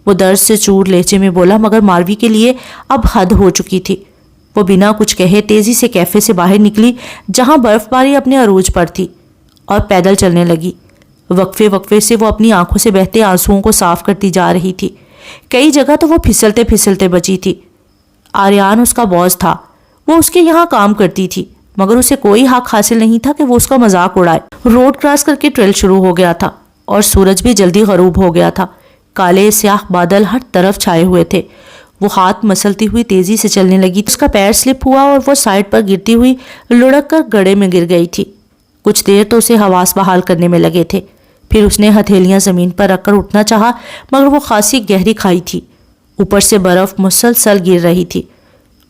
وہ درد سے چور لہجے میں بولا، مگر ماروی کے لیے اب حد ہو چکی تھی۔ وہ بنا کچھ کہے تیزی سے کیفے سے باہر نکلی جہاں برف باری اپنے عروج پر تھی اور پیدل چلنے لگی۔ وقفے وقفے سے وہ اپنی آنکھوں سے بہتے آنسوؤں کو صاف کرتی جا رہی تھی۔ کئی جگہ تو وہ پھسلتے پھسلتے بچی تھی۔ آریان اس کا باس تھا۔ وہ اس کے یہاں کام کرتی تھی، مگر اسے کوئی حق حاصل نہیں تھا کہ وہ اس کا مذاق اڑائے۔ روڈ کراس کر کے ٹریل شروع ہو گیا تھا اور سورج بھی جلدی غروب ہو گیا تھا۔ کالے سیاہ بادل ہر طرف چھائے ہوئے تھے۔ وہ ہاتھ مسلتی ہوئی تیزی سے چلنے لگی۔ اس کا پیر سلپ ہوا اور وہ سائڈ پر گرتی ہوئی لڑک کر گڑھے میں گر گئی تھی۔ کچھ دیر تو اسے حواس بحال کرنے میں لگے تھے۔ پھر اس نے ہتھیلیاں زمین پر رکھ کر اٹھنا چاہا، مگر وہ خاصی گہری کھائی تھی۔ اوپر سے برف مسلسل گر رہی تھی۔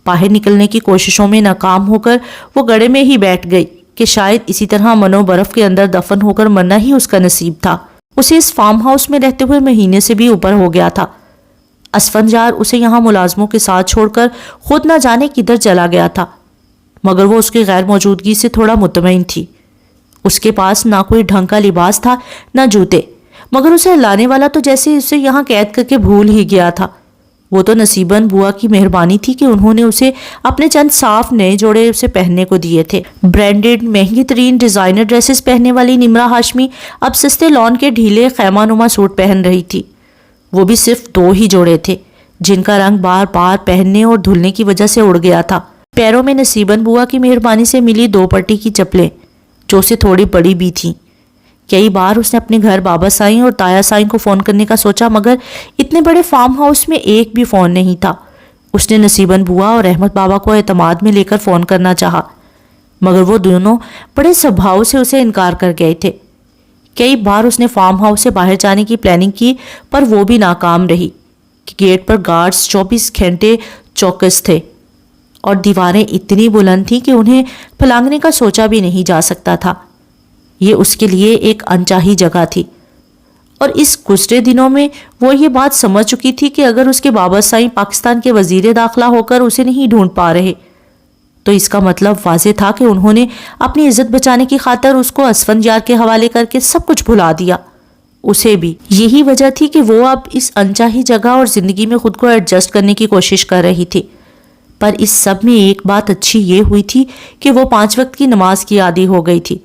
باہر نکلنے کی کوششوں میں ناکام ہو کر وہ گڑھے میں ہی بیٹھ گئی کہ شاید اسی طرح منو برف کے اندر دفن ہو کر مرنا ہی اس کا نصیب تھا۔ اسے اس فارم ہاؤس میں رہتے ہوئے مہینے سے بھی اوپر ہو گیا تھا۔ اسفنجار اسے یہاں ملازموں کے ساتھ چھوڑ کر خود نہ جانے کدھر چلا گیا تھا، مگر وہ اس کی غیر موجودگی سے تھوڑا مطمئن تھی۔ اس کے پاس نہ کوئی ڈھنگ کا لباس تھا، نہ جوتے، مگر اسے لانے والا تو جیسے اسے یہاں قید کر کے بھول ہی گیا تھا۔ وہ تو نصیباً بوا کی مہربانی تھی کہ انہوں نے اسے اپنے چند صاف نئے جوڑے اسے پہننے کو دیے تھے۔ برانڈڈ مہنگی ترین ڈیزائنر ڈریسز پہننے والی نمرا ہاشمی اب سستے لان کے ڈھیلے خیمہ نما سوٹ پہن رہی تھی۔ وہ بھی صرف 2 ہی جوڑے تھے جن کا رنگ بار بار پہننے اور دھلنے کی وجہ سے اڑ گیا تھا۔ پیروں میں نصیباً بوا کی مہربانی سے ملی 2 پٹی کی چپلیں جو اسے تھوڑی بڑی بھی تھیں۔ کئی بار اس نے اپنے گھر بابا سائیں اور تایا سائیں کو فون کرنے کا سوچا، مگر اتنے بڑے فارم ہاؤس میں ایک بھی فون نہیں تھا۔ اس نے نصیباً بوا اور احمد بابا کو اعتماد میں لے کر فون کرنا چاہا، مگر وہ دونوں بڑے سبھاؤ سے اسے انکار کر گئے تھے۔ کئی بار اس نے فارم ہاؤس سے باہر جانے کی پلاننگ کی، پر وہ بھی ناکام رہی کہ گیٹ پر گارڈز 24 گھنٹے چوکس تھے اور دیواریں اتنی بلند تھیں کہ انہیں پھلانگنے کا سوچا بھی نہیں جا سکتا تھا۔ یہ اس کے لیے ایک انچاہی جگہ تھی، اور اس گزرے دنوں میں وہ یہ بات سمجھ چکی تھی کہ اگر اس کے بابا سائیں پاکستان کے وزیر داخلہ ہو کر اسے نہیں ڈھونڈ پا رہے تو اس کا مطلب واضح تھا کہ انہوں نے اپنی عزت بچانے کی خاطر اس کو اسفنجار کے حوالے کر کے سب کچھ بھلا دیا۔ اسے بھی یہی وجہ تھی کہ وہ اب اس انچاہی جگہ اور زندگی میں خود کو ایڈجسٹ کرنے کی کوشش کر رہی تھی۔ پر اس سب میں ایک بات اچھی یہ ہوئی تھی کہ وہ 5 وقت کی نماز کی عادی ہو گئی تھی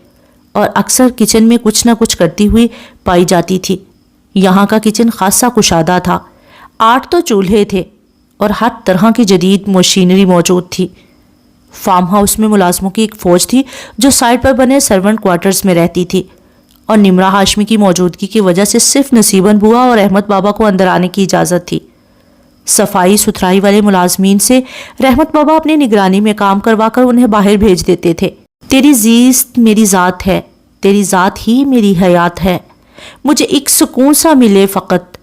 اور اکثر کچن میں کچھ نہ کچھ کرتی ہوئی پائی جاتی تھی۔ یہاں کا کچن خاصا کشادہ تھا۔ 8 تو چولہے تھے اور ہر طرح کی جدید مشینری موجود تھی۔ فارم ہاؤس میں ملازموں کی ایک فوج تھی جو سائٹ پر بنے سرونٹ کوارٹرز میں رہتی تھی، اور نمرا ہاشمی کی موجودگی کی وجہ سے صرف نصیباً بوا اور احمد بابا کو اندر آنے کی اجازت تھی۔ صفائی ستھرائی والے ملازمین سے رحمت بابا اپنی نگرانی میں کام کروا کر انہیں باہر بھیج دیتے تھے۔ تیری زیست میری ذات ہے، تیری ذات ہی میری حیات ہے، مجھے ایک سکون سا ملے فقط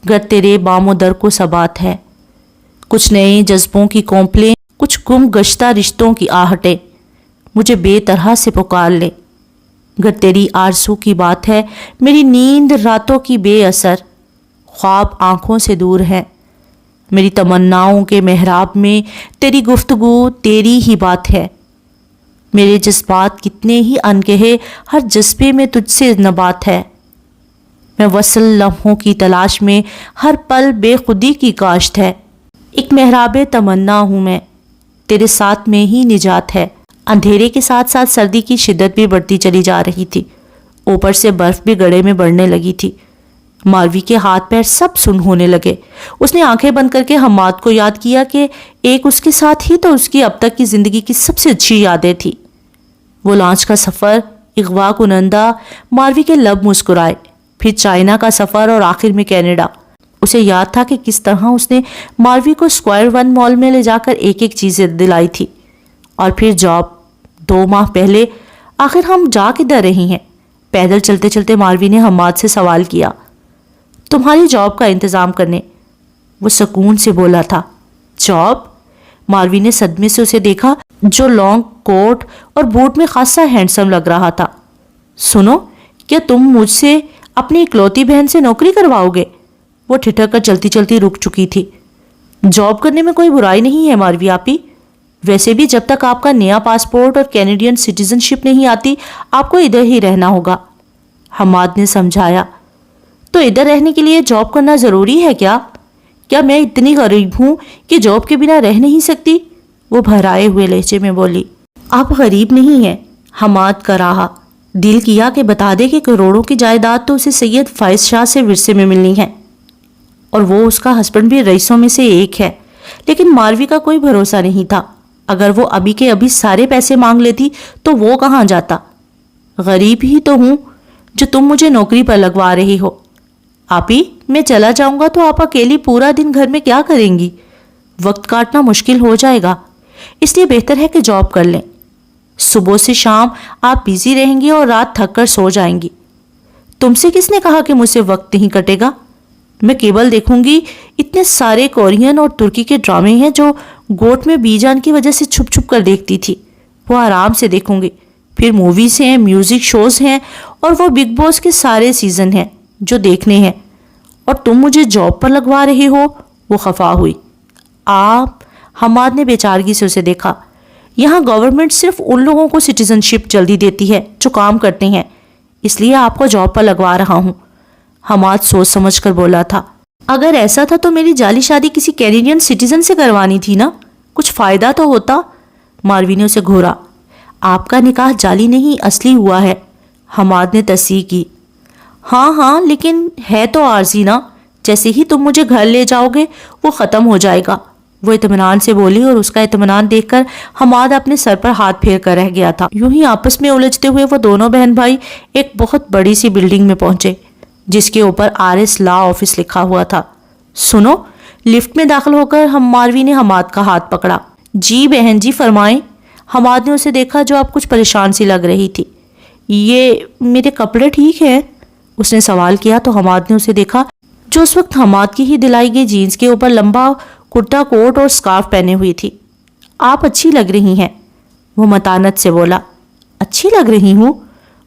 گر تیرے بام و در کو ثبات ہے۔ کچھ نئے جذبوں کی کومپلیں، کچھ گم گشتہ رشتوں کی آہٹیں مجھے بے طرح سے پکار لے۔ گر تیری آرزو کی بات ہے، میری نیند راتوں کی بے اثر، خواب آنکھوں سے دور ہے۔ میری تمناؤں کے محراب میں تیری گفتگو تیری ہی بات ہے۔ میرے جذبات کتنے ہی انکہے، ہر جذبے میں تجھ سے نبات ہے۔ میں وصل لمحوں کی تلاش میں، ہر پل بے خودی کی کاشت ہے۔ ایک محراب تمنا ہوں میں، تیرے ساتھ میں ہی نجات ہے۔ اندھیرے کے ساتھ ساتھ سردی کی شدت بھی بڑھتی چلی جا رہی تھی، اوپر سے برف بھی گڑھے میں بڑھنے لگی تھی۔ ماروی کے ہاتھ پیر سب سن ہونے لگے۔ اس نے آنکھیں بند کر کے حماد کو یاد کیا کہ ایک اس کے ساتھ ہی تو اس کی اب تک کی زندگی کی سب سے اچھی یادیں تھی۔ وہ لانچ کا سفر، اغوا کنندہ، ماروی کے لب مسکرائے، پھر چائنا کا سفر اور آخر میں کینیڈا۔ اسے یاد تھا کہ کس طرح اس نے ماروی کو اسکوائر ون مال میں لے جا کر ایک ایک چیز دلائی تھی، اور پھر جاب 2 ماہ پہلے۔ آخر ہم جا کدھر رہی ہیں؟ پیدل چلتے چلتے ماروی نے حماد سے سوال کیا۔ تمہاری جاب کا انتظام کرنے، وہ سکون سے بولا تھا۔ جاب؟ ماروی نے صدمے سے اسے دیکھا، جو لانگ کوٹ اور بوٹ میں خاصا ہینڈسم لگ رہا تھا۔ سنو، کیا تم مجھ سے اپنی اکلوتی بہن سے نوکری کرواؤ گے؟ وہ ٹھٹک کر چلتی چلتی رک چکی تھی۔ جاب کرنے میں کوئی برائی نہیں ہے ماروی آپی، ویسے بھی جب تک آپ کا نیا پاسپورٹ اور کینیڈین سٹیزن شپ نہیں آتی آپ کو ادھر ہی رہنا ہوگا، حماد نے سمجھایا۔ تو ادھر رہنے کے لیے جاب کرنا ضروری ہے کیا؟ کیا میں اتنی غریب ہوں کہ جاب کے بنا رہ نہیں سکتی؟ وہ بھرائے ہوئے لہجے میں بولی۔ آپ غریب نہیں ہیں، حماد کراہا۔ دل کیا کہ بتا دے کہ کروڑوں کی جائیداد تو اسے سید فائز شاہ سے ورثے میں ملنی ہے، اور وہ اس کا ہسبینڈ بھی رئیسوں میں سے ایک ہے، لیکن ماروی کا کوئی بھروسہ نہیں تھا۔ اگر وہ ابھی کے ابھی سارے پیسے مانگ لیتی تو وہ کہاں جاتا؟ غریب ہی تو ہوں جو تم مجھے نوکری پر لگوا رہی ہو۔ آپی، میں چلا جاؤں گا تو آپ اکیلی پورا دن گھر میں کیا کریں گی؟ وقت کاٹنا مشکل ہو جائے گا، اس لیے بہتر ہے کہ جاب کر لیں۔ صبح سے شام آپ بیزی رہیں گی اور رات تھک کر سو جائیں گی۔ تم سے کس نے کہا کہ مجھ سے وقت نہیں کٹے گا؟ میں کیبل دیکھوں گی، اتنے سارے کورین اور ترکی کے ڈرامے ہیں جو گوٹ میں بی جان کی وجہ سے چھپ چھپ کر دیکھتی تھی، وہ آرام سے دیکھوں گی۔ پھر موویز ہیں، میوزک شوز ہیں، اور وہ بگ باس کے سارے سیزن ہیں جو دیکھنے ہیں، اور تم مجھے جاب پر لگوا رہے ہو؟ وہ خفا ہوئی۔ آپ؟ حماد نے بیچارگی سے اسے دیکھا۔ یہاں گورنمنٹ صرف ان لوگوں کو سٹیزن شپ جلدی دیتی ہے جو کام کرتے ہیں، اس لیے آپ کو جاب پر لگوا رہا ہوں۔ حماد سوچ سمجھ کر بولا تھا۔ اگر ایسا تھا تو میری جعلی شادی کسی کینیڈین سٹیزن سے کروانی تھی نا، کچھ فائدہ تو ہوتا۔ ماروی نے اسے گھورا۔ آپ کا نکاح جعلی نہیں اصلی ہوا ہے، حماد نے تصحیح کی۔ ہاں لیکن ہے تو عارضی نا، جیسے ہی تم مجھے گھر لے جاؤ گے وہ ختم ہو جائے گا، وہ اطمینان سے بولی، اور اس کا اطمینان دیکھ کر حماد اپنے سر پر ہاتھ پھیر کر رہ گیا تھا۔ یوں ہی آپس میں الجھتے ہوئے وہ دونوں بہن بھائی ایک بہت بڑی سی بلڈنگ میں پہنچے جس کے اوپر RS لا آفس لکھا ہوا تھا۔ سنو، لفٹ میں داخل ہو کر ماروی نے حماد کا ہاتھ پکڑا۔ جی بہن جی فرمائیں۔ حماد نے اسے دیکھا جو اب کچھ پریشان سی لگ رہی تھی۔ یہ میرے کپڑے ٹھیک ہیں؟ اس نے سوال کیا تو حماد نے اسے دیکھا جو اس وقت حماد کی ہی دلائی گئی جینز کے اوپر لمبا کرتا کوٹ اور سکارف پہنے ہوئی تھی۔ آپ اچھی لگ رہی ہیں، وہ متانت سے بولا۔ اچھی لگ رہی ہوں؟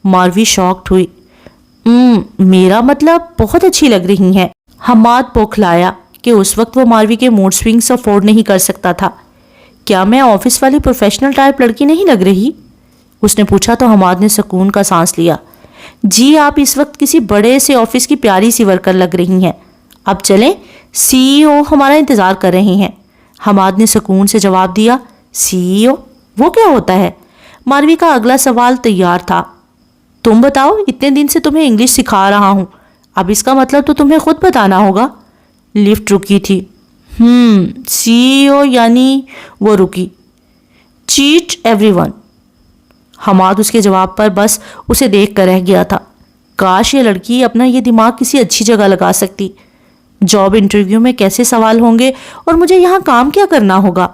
ماروی شاکڈ ہوئی۔ میرا مطلب بہت اچھی لگ رہی ہیں۔ حماد بوکھلایا کہ اس وقت وہ ماروی کے موڈ سوئنگز افورڈ نہیں کر سکتا تھا۔ کیا میں آفس والی پروفیشنل ٹائپ لڑکی نہیں لگ رہی؟ اس نے پوچھا تو حماد نے سکون کا سانس لیا۔ جی آپ اس وقت کسی بڑے سے آفس کی پیاری سی ورکر لگ رہی ہیں۔ اب چلیں، CEO ہمارا انتظار کر رہے ہیں۔ حماد نے سکون سے جواب دیا۔ CEO؟ وہ کیا ہوتا ہے؟ ماروی کا اگلا سوال تیار تھا۔ تم بتاؤ، اتنے دن سے تمہیں انگلش سکھا رہا ہوں، اب اس کا مطلب تو تمہیں خود بتانا ہوگا۔ لفٹ رکی تھی۔ CEO یعنی؟ وہ رکی۔ Cheat every one. حماد اس کے جواب پر بس اسے دیکھ کر رہ گیا تھا۔ کاش یہ لڑکی اپنا یہ دماغ کسی اچھی جگہ لگا سکتی۔ جاب انٹرویو میں کیسے سوال ہوں گے اور مجھے یہاں کام کیا کرنا ہوگا؟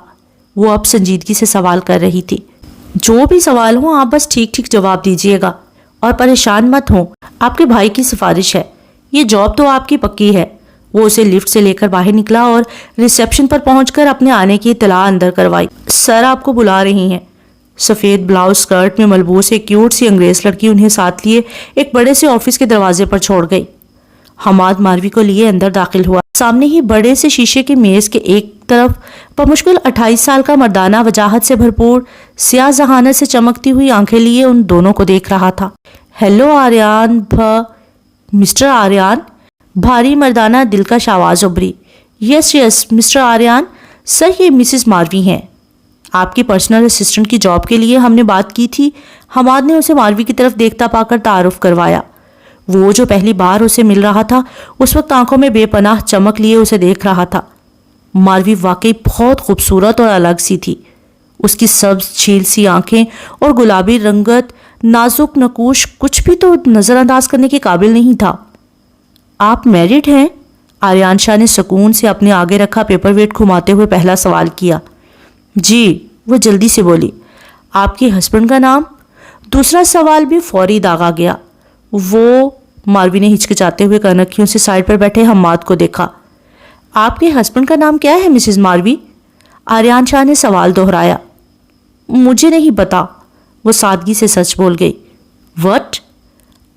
وہ اب سنجیدگی سے سوال کر رہی تھی۔ جو بھی سوال ہوں آپ بس ٹھیک ٹھیک جواب دیجیے گا اور پریشان مت ہوں، آپ کے بھائی کی سفارش ہے، یہ جاب تو آپ کی پکی ہے۔ وہ اسے لفٹ سے لے کر باہر نکلا اور ریسیپشن پر پہنچ کر اپنے آنے کی اطلاع اندر کروائی۔ سر آپ کو بلا رہی ہیں۔ سفید بلاؤز اسکرٹ میں ملبوس ایک کیوٹ سی انگریز لڑکی انہیں ساتھ لیے ایک بڑے سے آفس کے دروازے پر چھوڑ گئی۔ حماد ماروی کو لیے اندر داخل ہوا۔ سامنے ہی بڑے سے شیشے کے میز کے ایک طرف بمشکل 28 سال کا مردانہ وجاہت سے بھرپور، سیاہ ذہانت سے چمکتی ہوئی آنکھیں لیے ان دونوں کو دیکھ رہا تھا۔ Hello Aryan mister Aryan? بھاری مردانہ دلکش آواز ابھری۔ یس مسٹر آریان، سر یہ مسز ماروی ہیں، آپ کی پرسنل اسسٹنٹ کی جاب کے لیے ہم نے بات کی تھی۔ حماد نے اسے ماروی کی طرف دیکھتا پا کر تعارف کروایا۔ وہ جو پہلی بار اسے مل رہا تھا اس وقت آنکھوں میں بے پناہ چمک لیے اسے دیکھ رہا تھا۔ ماروی واقعی بہت خوبصورت اور الگ سی تھی۔ اس کی سبز چھیل سی آنکھیں اور گلابی رنگت، نازک نقوش کچھ بھی تو نظر انداز کرنے کے قابل نہیں تھا۔ آپ میرڈ ہیں؟ آریان شاہ نے سکون سے اپنے آگے رکھا پیپر ویٹ گھماتے ہوئے پہلا سوال کیا۔ جی، وہ جلدی سے بولی۔ آپ کے ہسبینڈ کا نام؟ دوسرا سوال بھی فوری داغا گیا۔ وہ، ماروی نے ہچکچاتے ہوئے کنکھیوں سے سائڈ پر بیٹھے حماد کو دیکھا۔ آپ کے ہسبینڈ کا نام کیا ہے مسز ماروی؟ آریان شاہ نے سوال دہرایا۔ مجھے نہیں پتا، وہ سادگی سے سچ بول گئی۔ وٹ؟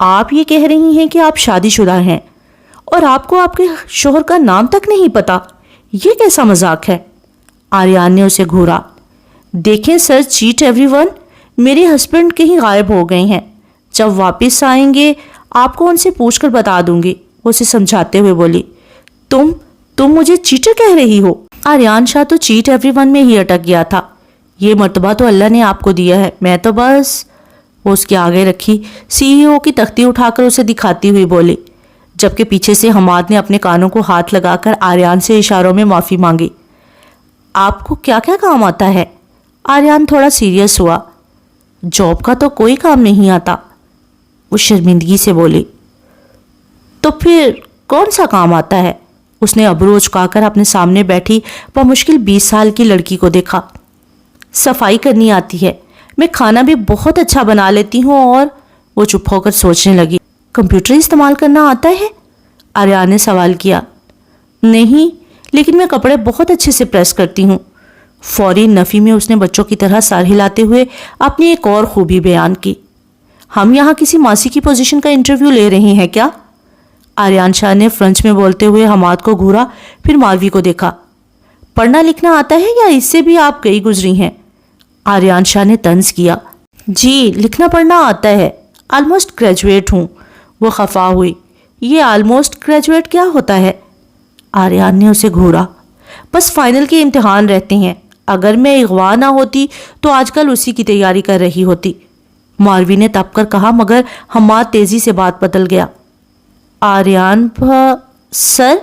آپ یہ کہہ رہی ہیں کہ آپ شادی شدہ ہیں اور آپ کو آپ کے شوہر کا نام تک نہیں پتا؟ یہ کیسا مذاق ہے؟ آریان نے اسے گھورا۔ دیکھیں سر، چیٹ ایوری ون، میرے ہسبینڈ کہیں غائب ہو گئے ہیں، جب واپس آئیں گے آپ کو ان سے پوچھ کر بتا دوں گی، وہ اسے سمجھاتے ہوئے بولی۔ تم مجھے چیٹر کہہ رہی ہو؟ آریان شاہ تو چیٹ ایوری ون میں ہی اٹک گیا تھا۔ یہ مرتبہ تو اللہ نے آپ کو دیا ہے، میں تو بس، وہ اس کے آگے رکھی CEO کی تختی اٹھا کر اسے دکھاتی ہوئی بولی، جبکہ پیچھے سے حماد نے اپنے کانوں کو ہاتھ لگا کر آریان سے اشاروں میں معافی مانگی۔ آپ کو کیا کیا کام آتا ہے؟ آریان تھوڑا سیریس ہوا۔ جاب کا تو کوئی کام نہیں آتا، وہ شرمندگی سے بولی۔ تو پھر کون سا کام آتا ہے؟ اس نے ابرو اچکا کر اپنے سامنے بیٹھی بمشکل 20 سال کی لڑکی کو دیکھا۔ صفائی کرنی آتی ہے، میں کھانا بھی بہت اچھا بنا لیتی ہوں، اور وہ چپ ہو کر سوچنے لگی۔ کمپیوٹر استعمال کرنا آتا ہے؟ آریان نے سوال کیا۔ نہیں، لیکن میں کپڑے بہت اچھے سے پریس کرتی ہوں۔ فوری نفی میں اس نے بچوں کی طرح سر ہلاتے ہوئے اپنی ایک اور خوبی بیان کی۔ ہم یہاں کسی ماسی کی پوزیشن کا انٹرویو لے رہے ہیں کیا؟ آریان شاہ نے فرنچ میں بولتے ہوئے حماد کو گھورا، پھر ماروی کو دیکھا۔ پڑھنا لکھنا آتا ہے یا اس سے بھی آپ گئی گزری ہیں؟ آریان شاہ نے طنز کیا۔ جی، لکھنا پڑھنا آتا ہے، آلموسٹ گریجویٹ ہوں، وہ خفا ہوئی۔ یہ آلموسٹ گریجویٹ کیا ہوتا ہے؟ آریان نے اسے گھورا۔ بس فائنل کے امتحان رہتے ہیں، اگر میں اغوا نہ ہوتی تو آج کل اسی کی تیاری کر رہی ہوتی، ماروی نے تپ کر کہا، مگر حماد تیزی سے بات بدل گیا۔ آریان سر،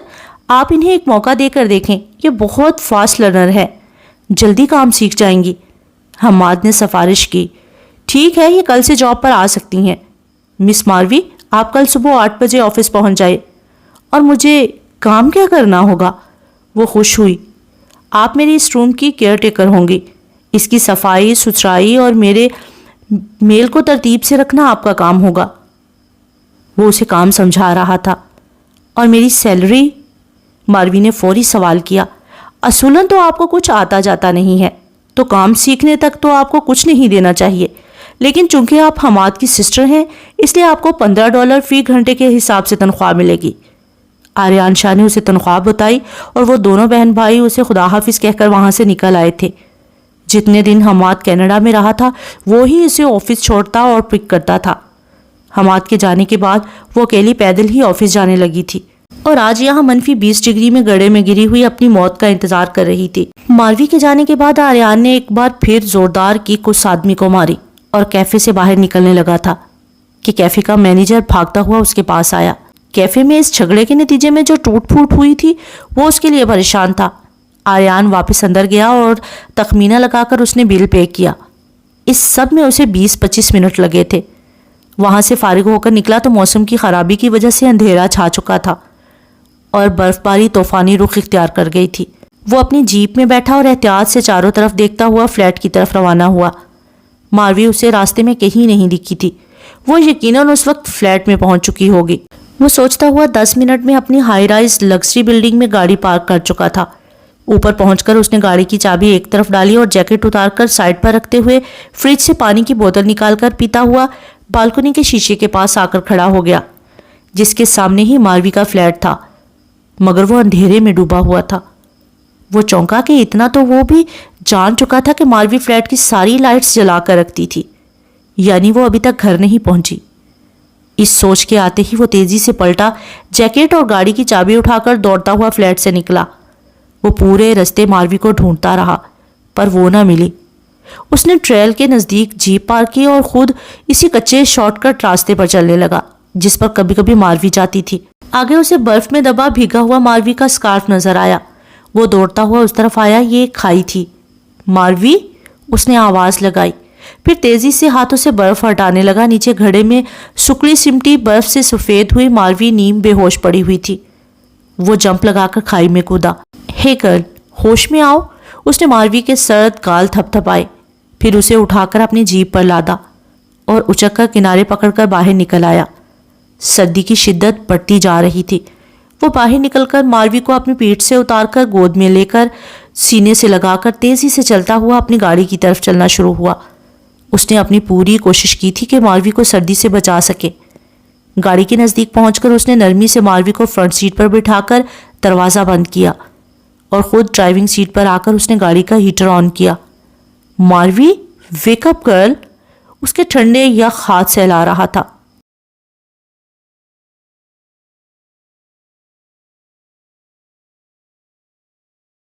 آپ انہیں ایک موقع دے کر دیکھیں، یہ بہت فاسٹ لرنر ہے، جلدی کام سیکھ جائیں گی، حماد نے سفارش کی۔ ٹھیک ہے، یہ کل سے جاب پر آ سکتی ہیں۔ مس ماروی، آپ کل صبح 8 بجے آفس پہنچ جائے۔ اور مجھے کام کیا کرنا ہوگا؟ وہ خوش ہوئی۔ آپ میری اس روم کی کیئر ٹیکر ہوں گی، اس کی صفائی ستھرائی اور میرے میل کو ترتیب سے رکھنا آپ کا کام ہوگا۔ وہ اسے کام سمجھا رہا تھا۔ اور میری سیلری؟ ماروی نے فوری سوال کیا۔ اصولاً تو آپ کو کچھ آتا جاتا نہیں ہے، تو کام سیکھنے تک تو آپ کو کچھ نہیں دینا چاہیے، لیکن چونکہ آپ حماد کی سسٹر ہیں اس لیے آپ کو $15 فی گھنٹے کے حساب سے تنخواہ ملے گی۔ آریان شاہ نے اسے تنخواہ بتائی اور وہ دونوں بہن بھائی اسے خدا حافظ کہہ کر وہاں سے نکل آئے تھے۔ جتنے دن حماد کینیڈا میں رہا تھا وہی اسے آفس چھوڑتا اور پک کرتا تھا۔ حماد کے جانے کے بعد وہ اکیلی پیدل ہی آفس جانے لگی تھی اور آج یہاں -20 ڈگری میں گڑھے میں گری ہوئی اپنی موت کا انتظار کر رہی تھی۔ ماروی کے جانے کے بعد آریان نے ایک بار پھر زوردار کک اس آدمی کو ماری اور کیفے سے باہر نکلنے لگا تھا کہ کیفے کا مینیجر بھاگتا ہوا اس کے پاس آیا۔ کیفے میں اس جھگڑے کے نتیجے میں جو ٹوٹ پھوٹ ہوئی تھی وہ اس کے لیے پریشان تھا۔ آریان واپس اندر گیا اور تخمینہ لگا کر اس نے بل پے کیا۔ اس سب میں اسے 20-25 منٹ لگے تھے۔ وہاں سے فارغ ہو کر نکلا تو موسم کی خرابی کی وجہ سے اندھیرا چھا چکا تھا اور برف باری طوفانی رخ اختیار کر گئی تھی۔ وہ اپنی جیپ میں بیٹھا اور احتیاط سے چاروں طرف دیکھتا ہوا فلیٹ کی طرف روانہ ہوا۔ ماروی اسے راستے میں کہیں نہیں دکھی تھی۔ وہ یقیناً اس وقت فلیٹ میں پہنچ چکی ہوگی۔ وہ سوچتا ہوا 10 منٹ میں اپنی ہائی رائز لگژری بلڈنگ میں گاڑی پارک کر چکا تھا۔ اوپر پہنچ کر اس نے گاڑی کی چابی ایک طرف ڈالی اور جیکٹ اتار کر سائڈ پر رکھتے ہوئے فریج سے پانی کی بوتل نکال کر پیتا ہوا بالکنی کے شیشے کے پاس آ کر کھڑا ہو گیا، جس کے سامنے ہی ماروی کا فلیٹ تھا، مگر وہ اندھیرے میں ڈوبا ہوا تھا۔ وہ چونکا کہ اتنا تو وہ بھی جان چکا تھا کہ ماروی فلیٹ کی ساری لائٹس جلا کر رکھتی تھی، یعنی وہ ابھی تک گھر نہیں پہنچی۔ اس سوچ کے آتے ہی وہ تیزی سے پلٹا، جیکٹ اور گاڑی کی چابی اٹھا کر دوڑتا ہوا فلیٹ سے نکلا۔ وہ پورے رستے ماروی کو ڈھونڈتا رہا پر وہ نہ ملی۔ اس نے ٹریل کے نزدیک جیپ پارک کی اور خود اسی کچے شارٹ کٹ راستے پر چلنے لگا جس پر کبھی کبھی ماروی جاتی تھی۔ آگے اسے برف میں دبا بھیگا ہوا ماروی کا سکارف نظر آیا۔ وہ دوڑتا ہوا اس طرف آیا۔ یہ ایک کھائی تھی۔ ماروی، اس نے آواز لگائی، پھر تیزی سے ہاتھوں سے برف ہٹانے لگا۔ نیچے گھڑے میں سکڑی سمٹی برف سے سفید ہوئی ماروی نیم بے ہوش پڑی ہوئی تھی۔ وہ جمپ لگا کر کھائی میں کودا۔ ہے گرل، ہوش میں آؤ۔ اس نے ماروی کے سرد گال تھپ تھپائے، پھر اسے اٹھا کر اپنی جیپ پر لادا اور اچک کر کنارے پکڑ کر باہر نکل آیا۔ سردی کی شدت بڑھتی جا رہی تھی۔ وہ باہر نکل کر ماروی کو اپنی پیٹھ سے اتار کر گود میں لے کر سینے سے لگا کر تیزی سے چلتا ہوا اپنی گاڑی کی طرف چلنا شروع ہوا۔ اس نے اپنی پوری کوشش کی تھی کہ ماروی کو سردی سے بچا سکے۔ گاڑی کے نزدیک پہنچ کر اس نے نرمی سے ماروی کو فرنٹ سیٹ پر بٹھا کر دروازہ بند کیا اور خود ڈرائیونگ سیٹ پر آ کر اس نے گاڑی کا ہیٹر آن کیا۔ ماروی، ویک اپ گرل، اس کے ٹھنڈے یخ ہاتھ سہلا رہا تھا۔